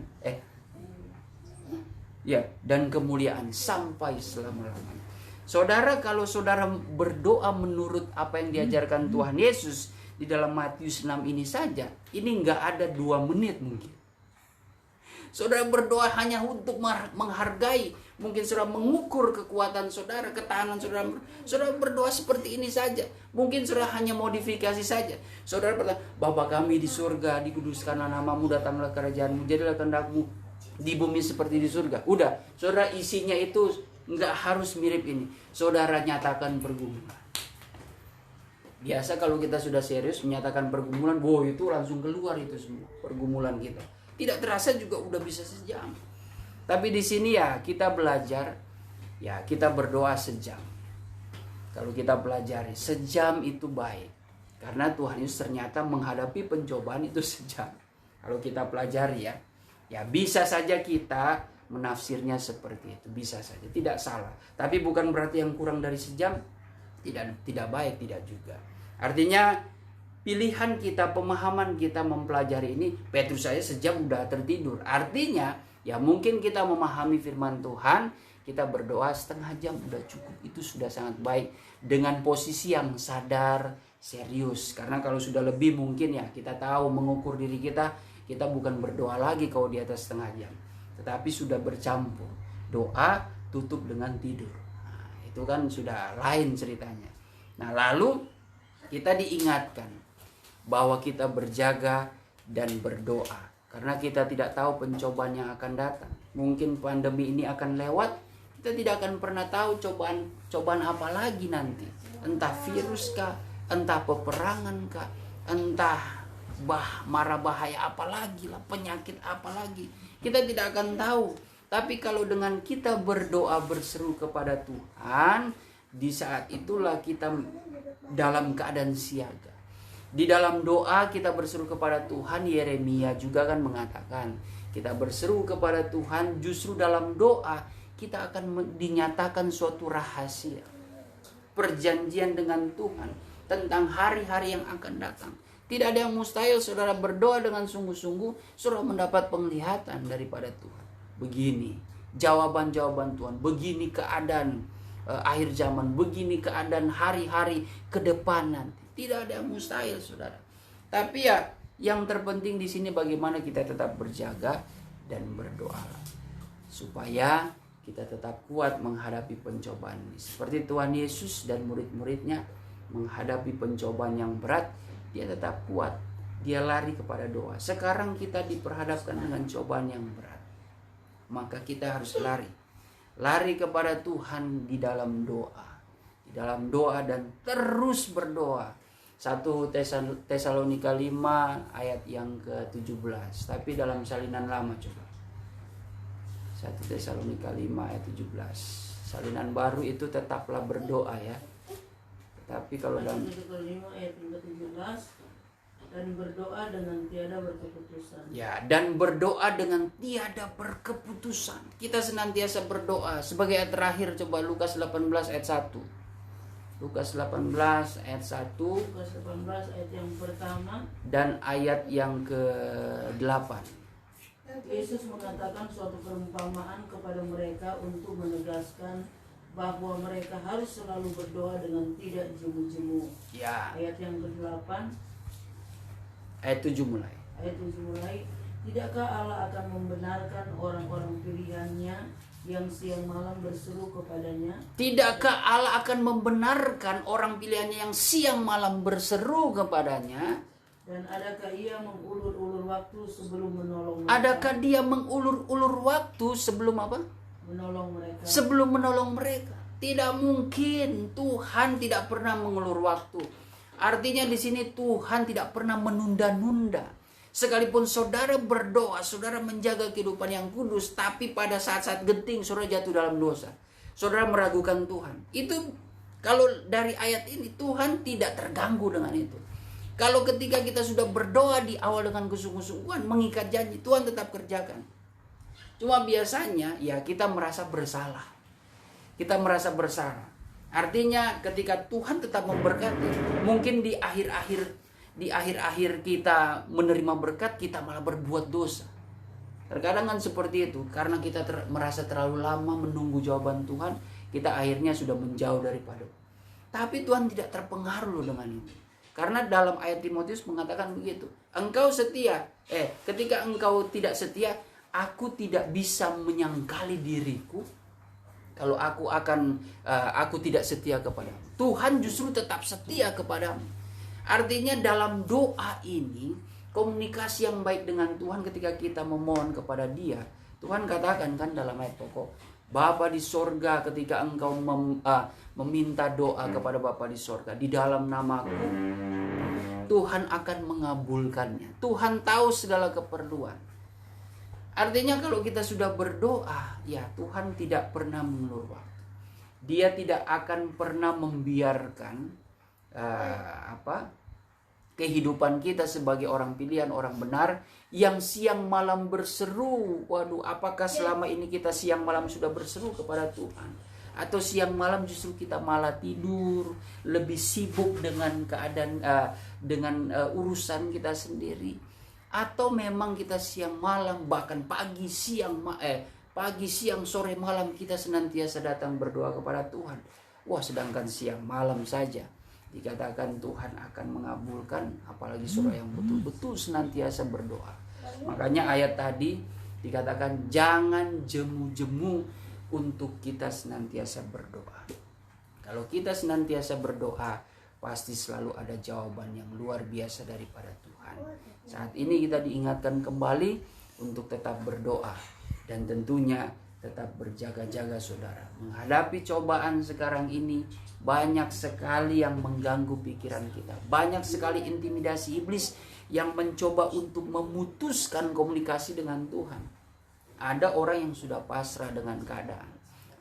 dan kemuliaan sampai selama-lamanya. Saudara, kalau saudara berdoa menurut apa yang diajarkan Tuhan Yesus di dalam Matius 6 ini saja, ini nggak ada 2 menit mungkin. Saudara berdoa hanya untuk menghargai, mungkin saudara mengukur kekuatan saudara, ketahanan saudara. Saudara berdoa seperti ini saja. Mungkin saudara hanya modifikasi saja. Saudara berdoa, Bapa kami di surga, dikuduskanlah namamu, datanglah kerajaanmu, jadilah kehendakmu di bumi seperti di surga. Udah, saudara isinya itu nggak harus mirip ini. Saudara nyatakan pergumulan. Biasa kalau kita sudah serius menyatakan pergumulan, itu langsung keluar itu semua pergumulan kita. Tidak terasa juga udah bisa sejam. Tapi di sini ya kita belajar, ya kita berdoa sejam. Kalau kita pelajari sejam itu baik, karena Tuhan Yesus ternyata menghadapi pencobaan itu sejam. Kalau kita pelajari ya bisa saja kita menafsirnya seperti itu, bisa saja, tidak salah. Tapi bukan berarti yang kurang dari sejam tidak baik, tidak juga. Artinya pilihan kita, pemahaman kita mempelajari ini, Petrus saja sejam udah tertidur. Artinya ya mungkin kita memahami firman Tuhan, kita berdoa setengah jam udah cukup, itu sudah sangat baik dengan posisi yang sadar, serius. Karena kalau sudah lebih mungkin ya kita tahu mengukur diri kita bukan berdoa lagi kalau di atas setengah jam, tetapi sudah bercampur doa tutup dengan tidur. Nah, itu kan sudah lain ceritanya. Nah, lalu kita diingatkan bahwa kita berjaga dan berdoa, karena kita tidak tahu pencobaan yang akan datang. Mungkin pandemi ini akan lewat, kita tidak akan pernah tahu cobaan apa lagi nanti. Entah virus kah, entah peperangan kah, entah mara bahaya apa lagi lah, penyakit apa lagi, kita tidak akan tahu. Tapi kalau dengan kita berdoa berseru kepada Tuhan, di saat itulah kita dalam keadaan siaga. Di dalam doa kita berseru kepada Tuhan, Yeremia juga kan mengatakan, kita berseru kepada Tuhan, justru dalam doa kita akan dinyatakan suatu rahasia, perjanjian dengan Tuhan tentang hari-hari yang akan datang. Tidak ada yang mustahil. Saudara berdoa dengan sungguh-sungguh, saudara mendapat penglihatan daripada Tuhan. Begini jawaban-jawaban Tuhan, begini keadaan akhir zaman, begini keadaan hari-hari ke depan nanti. Tidak ada yang mustahil, saudara. Tapi ya yang terpenting di sini bagaimana kita tetap berjaga dan berdoa supaya kita tetap kuat menghadapi pencobaan ini. Seperti Tuhan Yesus dan murid-muridnya menghadapi pencobaan yang berat, dia tetap kuat, dia lari kepada doa. Sekarang kita diperhadapkan dengan cobaan yang berat, maka kita harus lari kepada Tuhan di dalam doa dan terus berdoa. 1 Tesalonika 5 ayat yang ke-17, tapi dalam salinan lama coba. 1 Tesalonika 5 ayat 17. Salinan baru itu tetaplah berdoa ya. Tapi kalau dalam 1 ayat 17, dan berdoa dengan tiada berkeputusan. Ya, dan berdoa dengan tiada berkeputusan. Kita senantiasa berdoa. Sebagai ayat terakhir coba Lukas 18 ayat 1. Lukas 18 ayat 1. Lukas 18 ayat yang pertama dan ayat yang ke-8. Yesus mengatakan suatu perumpamaan kepada mereka untuk menegaskan bahwa mereka harus selalu berdoa dengan tidak jemu-jemu. Ya. Ayat yang ke-8. Ayat 7 mulai. Ayat 7 mulai. Tidakkah Allah akan membenarkan orang-orang pilihannya yang siang malam berseru kepadanya? Tidakkah Allah akan membenarkan orang pilihannya yang siang malam berseru kepadanya? Dan adakah ia mengulur-ulur waktu sebelum menolong mereka? Adakah dia mengulur-ulur waktu sebelum apa? Menolong mereka. Sebelum menolong mereka. Tidak mungkin. Tuhan tidak pernah mengulur waktu. Artinya di sini Tuhan tidak pernah menunda-nunda. Sekalipun saudara berdoa, saudara menjaga kehidupan yang kudus, tapi pada saat-saat genting saudara jatuh dalam dosa. Saudara meragukan Tuhan. Itu kalau dari ayat ini Tuhan tidak terganggu dengan itu. Kalau ketika kita sudah berdoa di awal dengan kesungguh-sungguhan, mengikat janji, Tuhan tetap kerjakan. Cuma biasanya ya kita merasa bersalah. Kita merasa bersalah. Artinya ketika Tuhan tetap memberkati, mungkin di akhir-akhir kita menerima berkat, kita malah berbuat dosa. Terkadang kan seperti itu, karena kita merasa terlalu lama menunggu jawaban Tuhan, kita akhirnya sudah menjauh daripada. Tapi Tuhan tidak terpengaruh dengan itu. Karena dalam ayat Timotius mengatakan begitu. Engkau setia. Ketika engkau tidak setia, aku tidak bisa menyangkali diriku kalau aku tidak setia kepadamu. Tuhan justru tetap setia kepadamu. Artinya dalam doa ini, komunikasi yang baik dengan Tuhan ketika kita memohon kepada Dia. Tuhan katakan kan dalam ayat pokok, Bapa di sorga, ketika engkau meminta doa kepada Bapa di sorga di dalam namaku, Tuhan akan mengabulkannya. Tuhan tahu segala keperluan. Artinya kalau kita sudah berdoa, ya Tuhan tidak pernah mengulur waktu. Dia tidak akan pernah membiarkan kehidupan kita sebagai orang pilihan, orang benar yang siang malam berseru. Waduh, apakah selama ini kita siang malam sudah berseru kepada Tuhan? Atau siang malam justru kita malah tidur, lebih sibuk dengan keadaan dengan urusan kita sendiri? Atau memang kita siang malam, bahkan pagi siang sore malam kita senantiasa datang berdoa kepada Tuhan. Wah, sedangkan siang malam saja dikatakan Tuhan akan mengabulkan, apalagi saudara yang betul-betul senantiasa berdoa. Makanya ayat tadi dikatakan jangan jemu-jemu untuk kita senantiasa berdoa. Kalau kita senantiasa berdoa, pasti selalu ada jawaban yang luar biasa daripada Tuhan. Saat ini kita diingatkan kembali untuk tetap berdoa dan tentunya tetap berjaga-jaga saudara. Menghadapi cobaan sekarang ini, banyak sekali yang mengganggu pikiran kita. Banyak sekali intimidasi iblis yang mencoba untuk memutuskan komunikasi dengan Tuhan. Ada orang yang sudah pasrah dengan keadaan.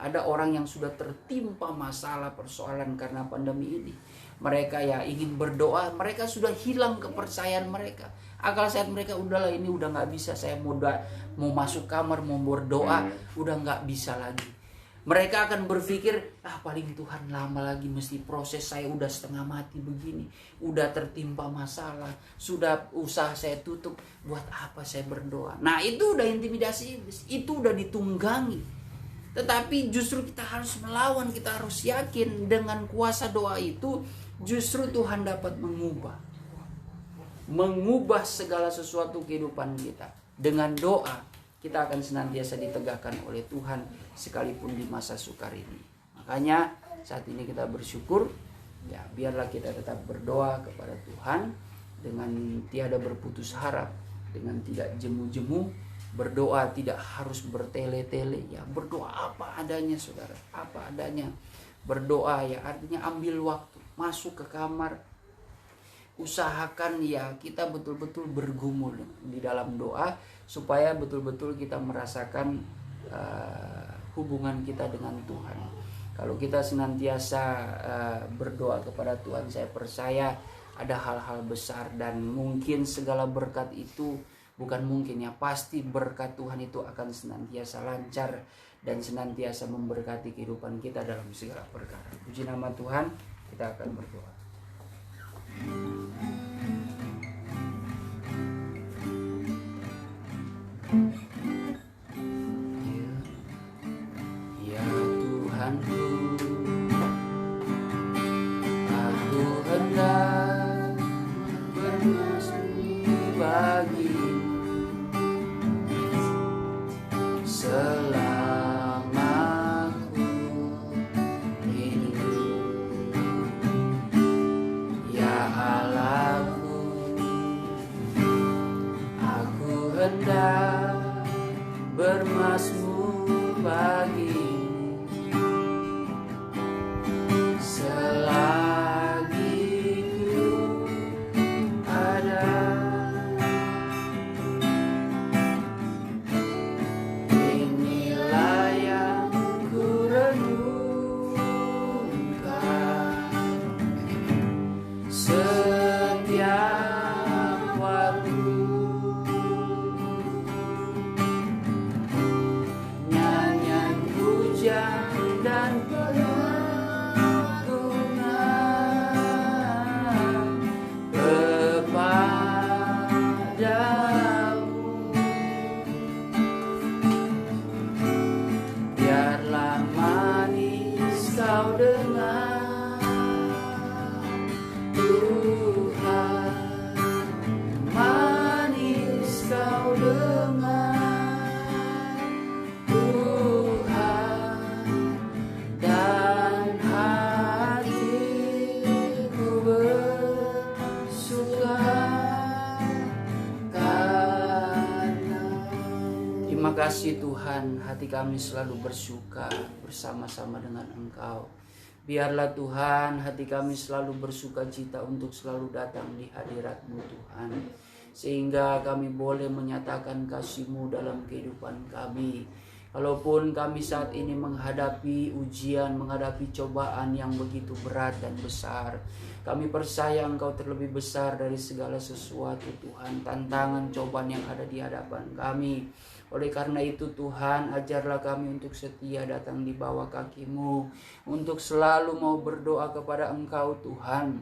Ada orang yang sudah tertimpa masalah persoalan karena pandemi ini. Mereka ya ingin berdoa, mereka sudah hilang kepercayaan mereka. Akal sehat mereka, udahlah ini udah gak bisa, saya mau masuk kamar, mau berdoa, udah gak bisa lagi. Mereka akan berpikir, paling Tuhan lama lagi, mesti proses saya udah setengah mati begini. Udah tertimpa masalah, sudah usaha saya tutup, buat apa saya berdoa? Nah itu udah intimidasi iblis, itu udah ditunggangi. Tetapi justru kita harus melawan, kita harus yakin dengan kuasa doa itu, justru Tuhan dapat mengubah segala sesuatu kehidupan kita. Dengan doa kita akan senantiasa ditegakkan oleh Tuhan sekalipun di masa sukar ini. Makanya saat ini kita bersyukur, ya biarlah kita tetap berdoa kepada Tuhan dengan tiada berputus harap, dengan tidak jemu-jemu. Berdoa tidak harus bertele-tele, ya berdoa apa adanya saudara, apa adanya. Berdoa ya artinya ambil waktu, masuk ke kamar, usahakan ya kita betul-betul bergumul di dalam doa supaya betul-betul kita merasakan hubungan kita dengan Tuhan. Kalau kita senantiasa berdoa kepada Tuhan, saya percaya ada hal-hal besar dan mungkin segala berkat itu, bukan mungkin ya, pasti berkat Tuhan itu akan senantiasa lancar dan senantiasa memberkati kehidupan kita dalam segala perkara. Puji nama Tuhan, kita akan berdoa. Ya Tuhanku, aku hendak bermesra bagimu selama hendak bermazmur bagimu selagi ku ada. Inilah yang ku renungkan setiap waktu. Nyanyian pujian dan pengagungan kepadamu. Biarlah manis kau dengar Tuhan, manis kau dengar Tuhan, dan hatiku bersuka karena. Terima kasih Tuhan, hati kami selalu bersuka bersama-sama dengan Engkau. Biarlah Tuhan, hati kami selalu bersuka cita untuk selalu datang di hadirat-Mu Tuhan, sehingga kami boleh menyatakan kasih-Mu dalam kehidupan kami. Walaupun kami saat ini menghadapi ujian, menghadapi cobaan yang begitu berat dan besar, kami percaya Engkau terlebih besar dari segala sesuatu Tuhan, tantangan cobaan yang ada di hadapan kami. Oleh karena itu Tuhan, ajarlah kami untuk setia datang di bawah kaki-Mu, untuk selalu mau berdoa kepada Engkau Tuhan,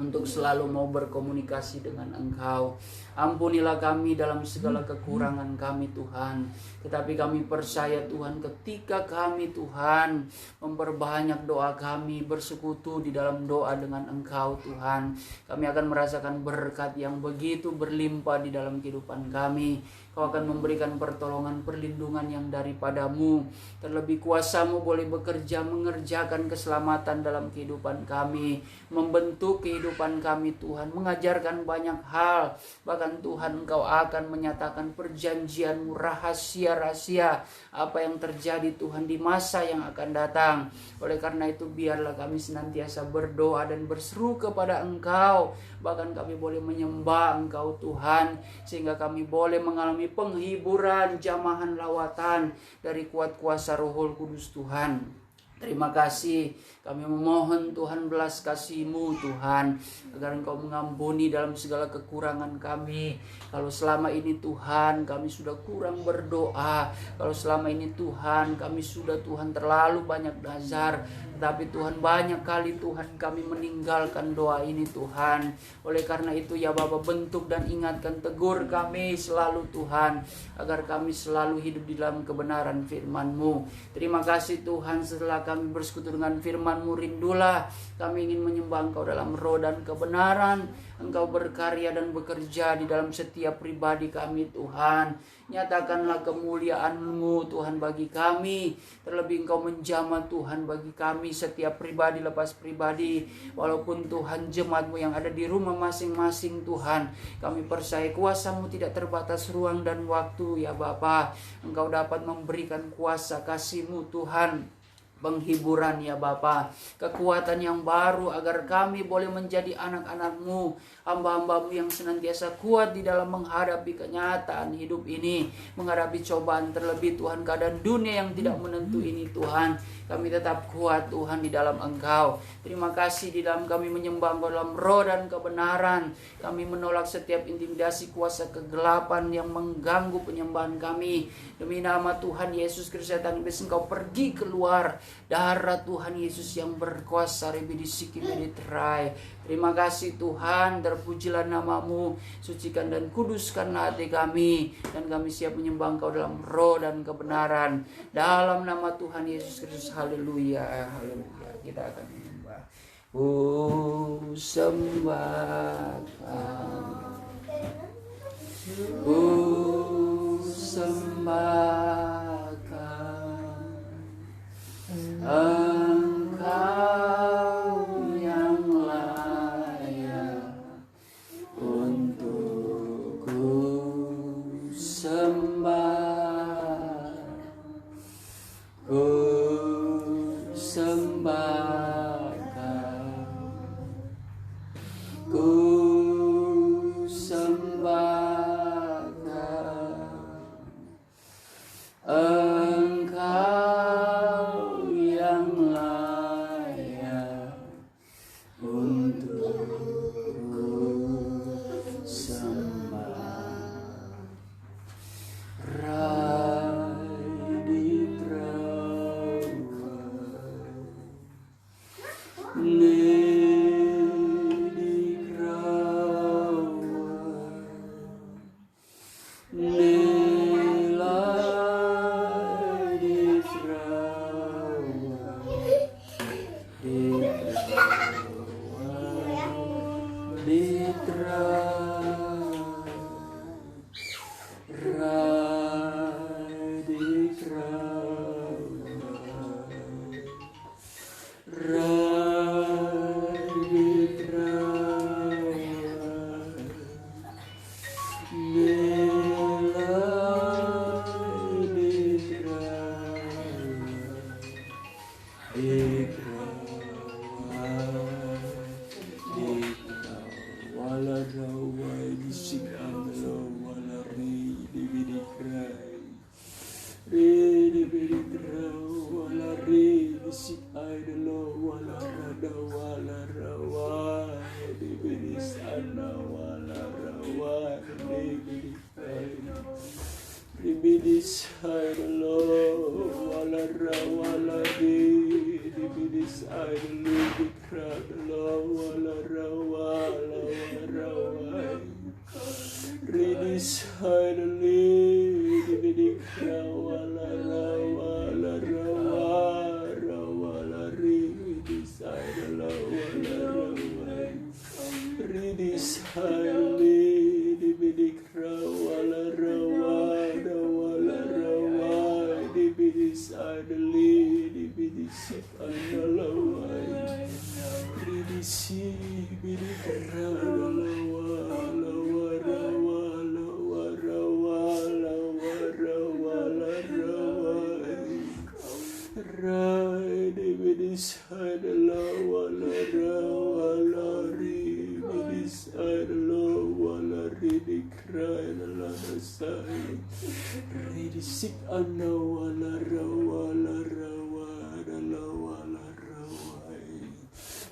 untuk selalu mau berkomunikasi dengan Engkau. Ampunilah kami dalam segala kekurangan kami Tuhan. Tetapi kami percaya Tuhan, ketika kami Tuhan memperbanyak doa kami, bersekutu di dalam doa dengan Engkau Tuhan, kami akan merasakan berkat yang begitu berlimpah di dalam kehidupan kami. Kau akan memberikan pertolongan, perlindungan yang daripada-Mu. Terlebih kuasa-Mu boleh bekerja mengerjakan keselamatan dalam kehidupan kami, membentuk kehidupan kami Tuhan, mengajarkan banyak hal. Bahkan Tuhan, Engkau akan menyatakan perjanjian-Mu, rahasia-rahasia apa yang terjadi Tuhan di masa yang akan datang. Oleh karena itu biarlah kami senantiasa berdoa dan berseru kepada Engkau. Bahkan kami boleh menyembah Engkau Tuhan, sehingga kami boleh mengalami penghiburan, jamahan lawatan dari kuat kuasa Roh Kudus Tuhan. Terima kasih, kami memohon Tuhan belas kasih-Mu Tuhan, agar Engkau mengampuni dalam segala kekurangan kami. Kalau selama ini Tuhan kami sudah kurang berdoa, kalau selama ini Tuhan kami sudah Tuhan terlalu banyak nazar, tapi Tuhan banyak kali Tuhan kami meninggalkan doa ini Tuhan. Oleh karena itu ya Bapa, bentuk dan ingatkan, tegur kami selalu Tuhan, agar kami selalu hidup di dalam kebenaran firman-Mu. Terima kasih Tuhan, setelah kami bersekutu dengan firman-Mu, rindulah kami ingin menyembah Engkau dalam roh dan kebenaran. Engkau berkarya dan bekerja di dalam setiap pribadi kami Tuhan. Nyatakanlah kemuliaan-Mu Tuhan bagi kami. Terlebih Engkau menjamah Tuhan bagi kami setiap pribadi lepas pribadi. Walaupun Tuhan jemaat-Mu yang ada di rumah masing-masing Tuhan, kami percaya kuasa-Mu tidak terbatas ruang dan waktu ya Bapa. Engkau dapat memberikan kuasa kasih-Mu Tuhan, penghiburan ya Bapa, kekuatan yang baru agar kami boleh menjadi anak-anak-Mu, hamba-hamba-Mu yang senantiasa kuat di dalam menghadapi kenyataan hidup ini, menghadapi cobaan, terlebih Tuhan keadaan dunia yang tidak menentu ini Tuhan. Kami tetap kuat Tuhan di dalam Engkau. Terima kasih di dalam kami menyembah Engkau dalam roh dan kebenaran. Kami menolak setiap intimidasi kuasa kegelapan yang mengganggu penyembahan kami. Demi nama Tuhan Yesus Kristus, setan iblis Engkau pergi keluar. Darah Tuhan Yesus yang berkuasa, rebidisiki mediterai. Terima kasih Tuhan, terpujilah nama-Mu, sucikan dan kuduskanlah hati kami, dan kami siap menyembah Engkau dalam roh dan kebenaran. Dalam nama Tuhan Yesus Kristus, haleluya, haleluya. Kita akan menyembah. Sembahkan Engkau yang layak untuk ku sembah.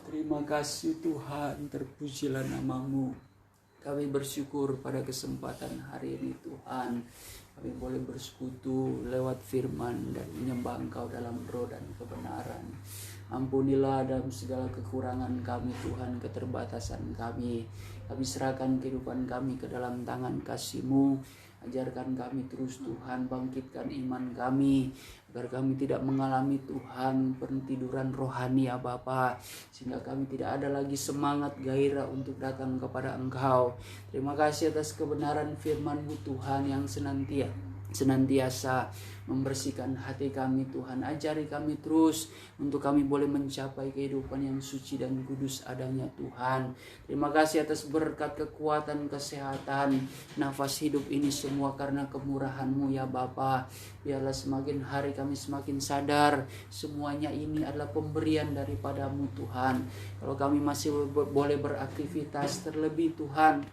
Terima kasih Tuhan, terpujilah nama-Mu. Kami bersyukur pada kesempatan hari ini Tuhan. Kami boleh bersekutu lewat firman dan menyembah Engkau dalam roh dan kebenaran. Ampunilah dalam segala kekurangan kami Tuhan, keterbatasan kami. Kami serahkan kehidupan kami ke dalam tangan kasih-Mu. Ajarkan kami terus Tuhan, bangkitkan iman kami agar kami tidak mengalami Tuhan pentiduran rohani ya Bapa, sehingga kami tidak ada lagi semangat gairah untuk datang kepada Engkau. Terima kasih atas kebenaran firman-Mu Tuhan yang senantiasa membersihkan hati kami Tuhan. Ajari kami terus untuk kami boleh mencapai kehidupan yang suci dan kudus adanya Tuhan. Terima kasih atas berkat, kekuatan, kesehatan, nafas hidup ini semua karena kemurahan-Mu ya Bapa. Biarlah semakin hari kami semakin sadar semuanya ini adalah pemberian daripada-Mu Tuhan. Kalau kami masih boleh beraktivitas terlebih Tuhan,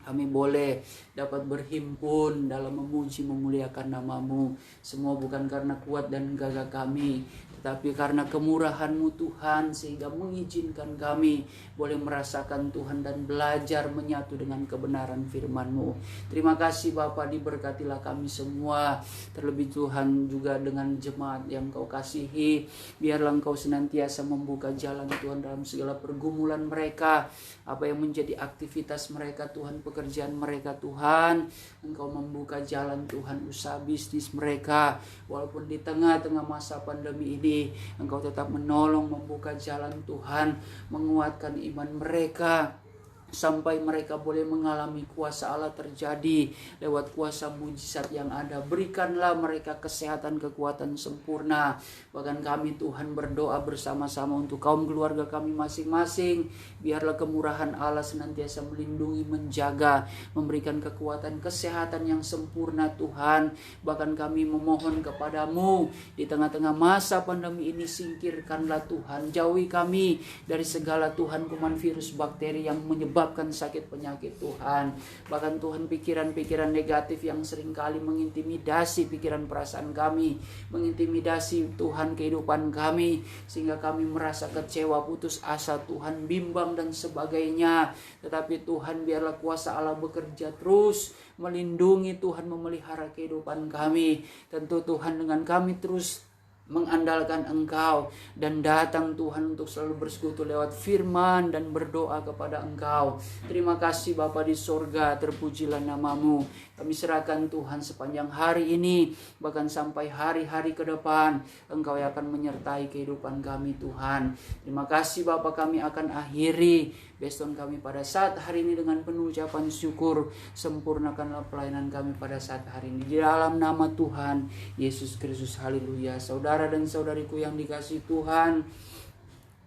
kami boleh dapat berhimpun dalam memuji memuliakan nama-Mu. Semua bukan karena kuat dan gagah kami, tetapi karena kemurahan-Mu Tuhan, sehingga mengizinkan kami boleh merasakan Tuhan dan belajar menyatu dengan kebenaran firman-Mu. Terima kasih Bapa, diberkatilah kami semua. Terlebih Tuhan juga dengan jemaat yang Kau kasihi. Biarlah Engkau senantiasa membuka jalan Tuhan dalam segala pergumulan mereka. Apa yang menjadi aktivitas mereka Tuhan, pekerjaan mereka Tuhan, Engkau membuka jalan Tuhan, usaha bisnis mereka. Walaupun di tengah-tengah masa pandemi ini, Engkau tetap menolong, membuka jalan Tuhan, menguatkan iman mereka, sampai mereka boleh mengalami kuasa Allah terjadi lewat kuasa mujizat yang ada. Berikanlah mereka kesehatan, kekuatan sempurna. Bahkan kami Tuhan berdoa bersama-sama untuk kaum keluarga kami masing-masing. Biarlah kemurahan Allah senantiasa melindungi, menjaga, memberikan kekuatan, kesehatan yang sempurna Tuhan. Bahkan kami memohon kepada-Mu di tengah-tengah masa pandemi ini, singkirkanlah Tuhan, jauhi kami dari segala Tuhan kuman virus bakteri yang menyebabkan sakit penyakit Tuhan. Bahkan Tuhan, pikiran-pikiran negatif yang seringkali mengintimidasi pikiran perasaan kami, mengintimidasi Tuhan kehidupan kami, sehingga kami merasa kecewa, putus asa Tuhan, bimbang dan sebagainya. Tetapi Tuhan, biarlah kuasa Allah bekerja terus, melindungi Tuhan, memelihara kehidupan kami. Tentu Tuhan, dengan kami terus mengandalkan Engkau dan datang Tuhan untuk selalu bersekutu lewat firman dan berdoa kepada Engkau. Terima kasih Bapa di sorga, terpujilah nama-Mu. Kami serahkan Tuhan sepanjang hari ini, bahkan sampai hari-hari ke depan, Engkau yang akan menyertai kehidupan kami Tuhan. Terima kasih Bapa, kami akan akhiri Baston kami pada saat hari ini dengan penuh ucapan syukur. Sempurnakanlah pelayanan kami pada saat hari ini. Di dalam nama Tuhan Yesus Kristus, haleluya. Saudara dan saudariku yang dikasihi Tuhan,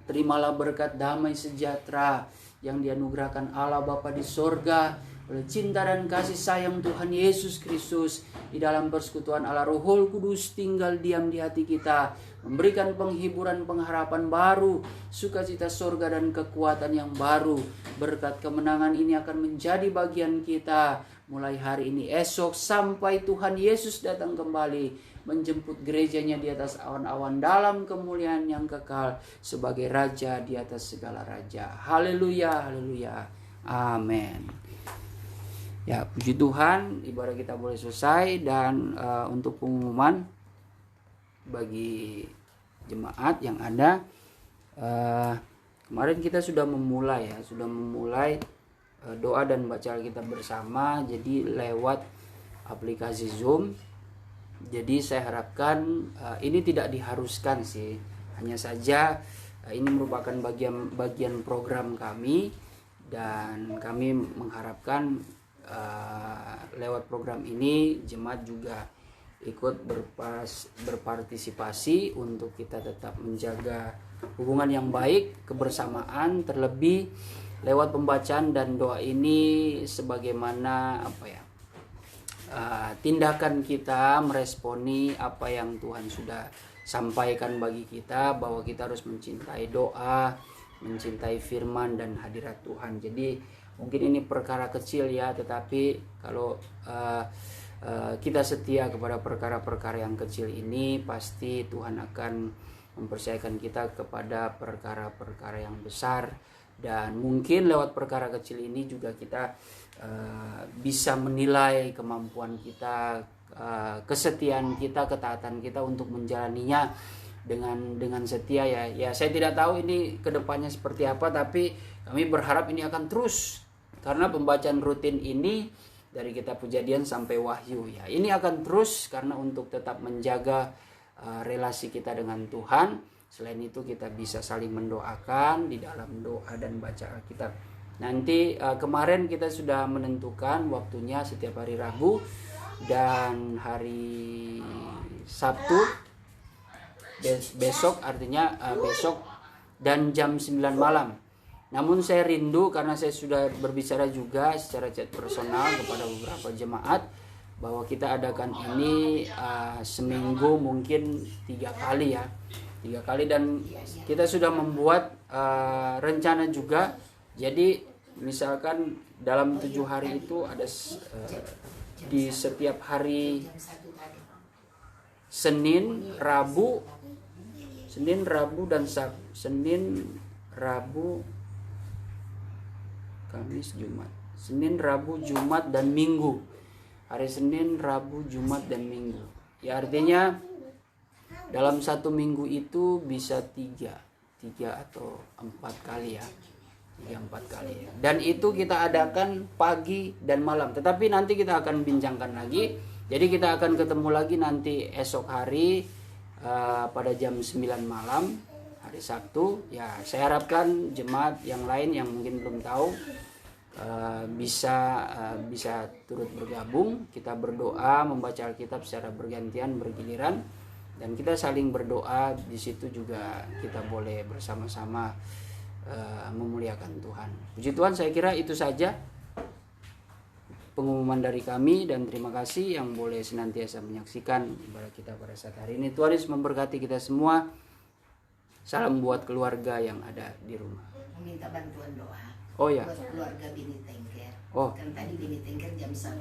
terimalah berkat damai sejahtera yang dianugerahkan Allah Bapa di sorga oleh cinta dan kasih sayang Tuhan Yesus Kristus di dalam persekutuan Allah Roh Kudus tinggal diam di hati kita, memberikan penghiburan, pengharapan baru, sukacita sorga dan kekuatan yang baru. Berkat kemenangan ini akan menjadi bagian kita mulai hari ini, esok, sampai Tuhan Yesus datang kembali menjemput gerejanya di atas awan-awan dalam kemuliaan yang kekal sebagai Raja di atas segala raja. Haleluya, haleluya, amin. Ya, puji Tuhan, ibadah kita boleh selesai. Dan untuk pengumuman bagi jemaat yang ada, kemarin kita sudah memulai doa dan baca Alkitab bersama, jadi lewat aplikasi Zoom. Jadi saya harapkan ini tidak diharuskan sih, hanya saja ini merupakan bagian program kami, dan kami mengharapkan lewat program ini jemaat juga ikut berpartisipasi untuk kita tetap menjaga hubungan yang baik, kebersamaan, terlebih lewat pembacaan dan doa ini sebagaimana tindakan kita meresponi apa yang Tuhan sudah sampaikan bagi kita, bahwa kita harus mencintai doa, mencintai firman dan hadirat Tuhan. Jadi mungkin ini perkara kecil ya, tetapi kalau kita setia kepada perkara-perkara yang kecil ini, pasti Tuhan akan mempercayakan kita kepada perkara-perkara yang besar. Dan mungkin lewat perkara kecil ini juga kita bisa menilai kemampuan kita, kesetiaan kita, ketaatan kita untuk menjalaninya dengan setia ya. Ya, saya tidak tahu ini kedepannya seperti apa, tapi kami berharap ini akan terus, karena pembacaan rutin ini dari kitab Kejadian sampai Wahyu ya, ini akan terus karena untuk tetap menjaga relasi kita dengan Tuhan. Selain itu kita bisa saling mendoakan di dalam doa dan baca Alkitab. Nanti kemarin kita sudah menentukan waktunya setiap hari Rabu dan hari Sabtu. Besok artinya besok dan jam 9 malam. Namun saya rindu, karena saya sudah berbicara juga secara chat personal kepada beberapa jemaat, bahwa kita adakan ini seminggu mungkin 3 kali ya. 3 kali, dan kita sudah membuat rencana juga. Jadi misalkan dalam 7 hari itu ada di setiap hari Senin, Rabu dan Sabtu. Senin, Rabu, Kamis, Jumat. Senin, Rabu, Jumat dan Minggu. Hari Senin, Rabu, Jumat dan Minggu. Ya, artinya dalam satu minggu itu bisa 3 atau 4 kali ya. 3-4 kali ya. Dan itu kita adakan pagi dan malam. Tetapi nanti kita akan bincangkan lagi. Jadi kita akan ketemu lagi nanti esok hari pada jam 9 malam hari Sabtu. Ya, saya harapkan jemaat yang lain yang mungkin belum tahu bisa turut bergabung. Kita berdoa, membaca Alkitab secara bergantian, bergiliran, dan kita saling berdoa. Di situ juga kita boleh bersama-sama memuliakan Tuhan. Puji Tuhan, saya kira itu saja pengumuman dari kami, dan terima kasih yang boleh senantiasa menyaksikan ibadah kita pada saat hari ini. Tuhan Yesus memberkati kita semua. Salam buat keluarga yang ada di rumah. Meminta bantuan doa. Oh ya. Buat keluarga Bini Tengker. Oh. Kan tadi Bini Tengker jam 1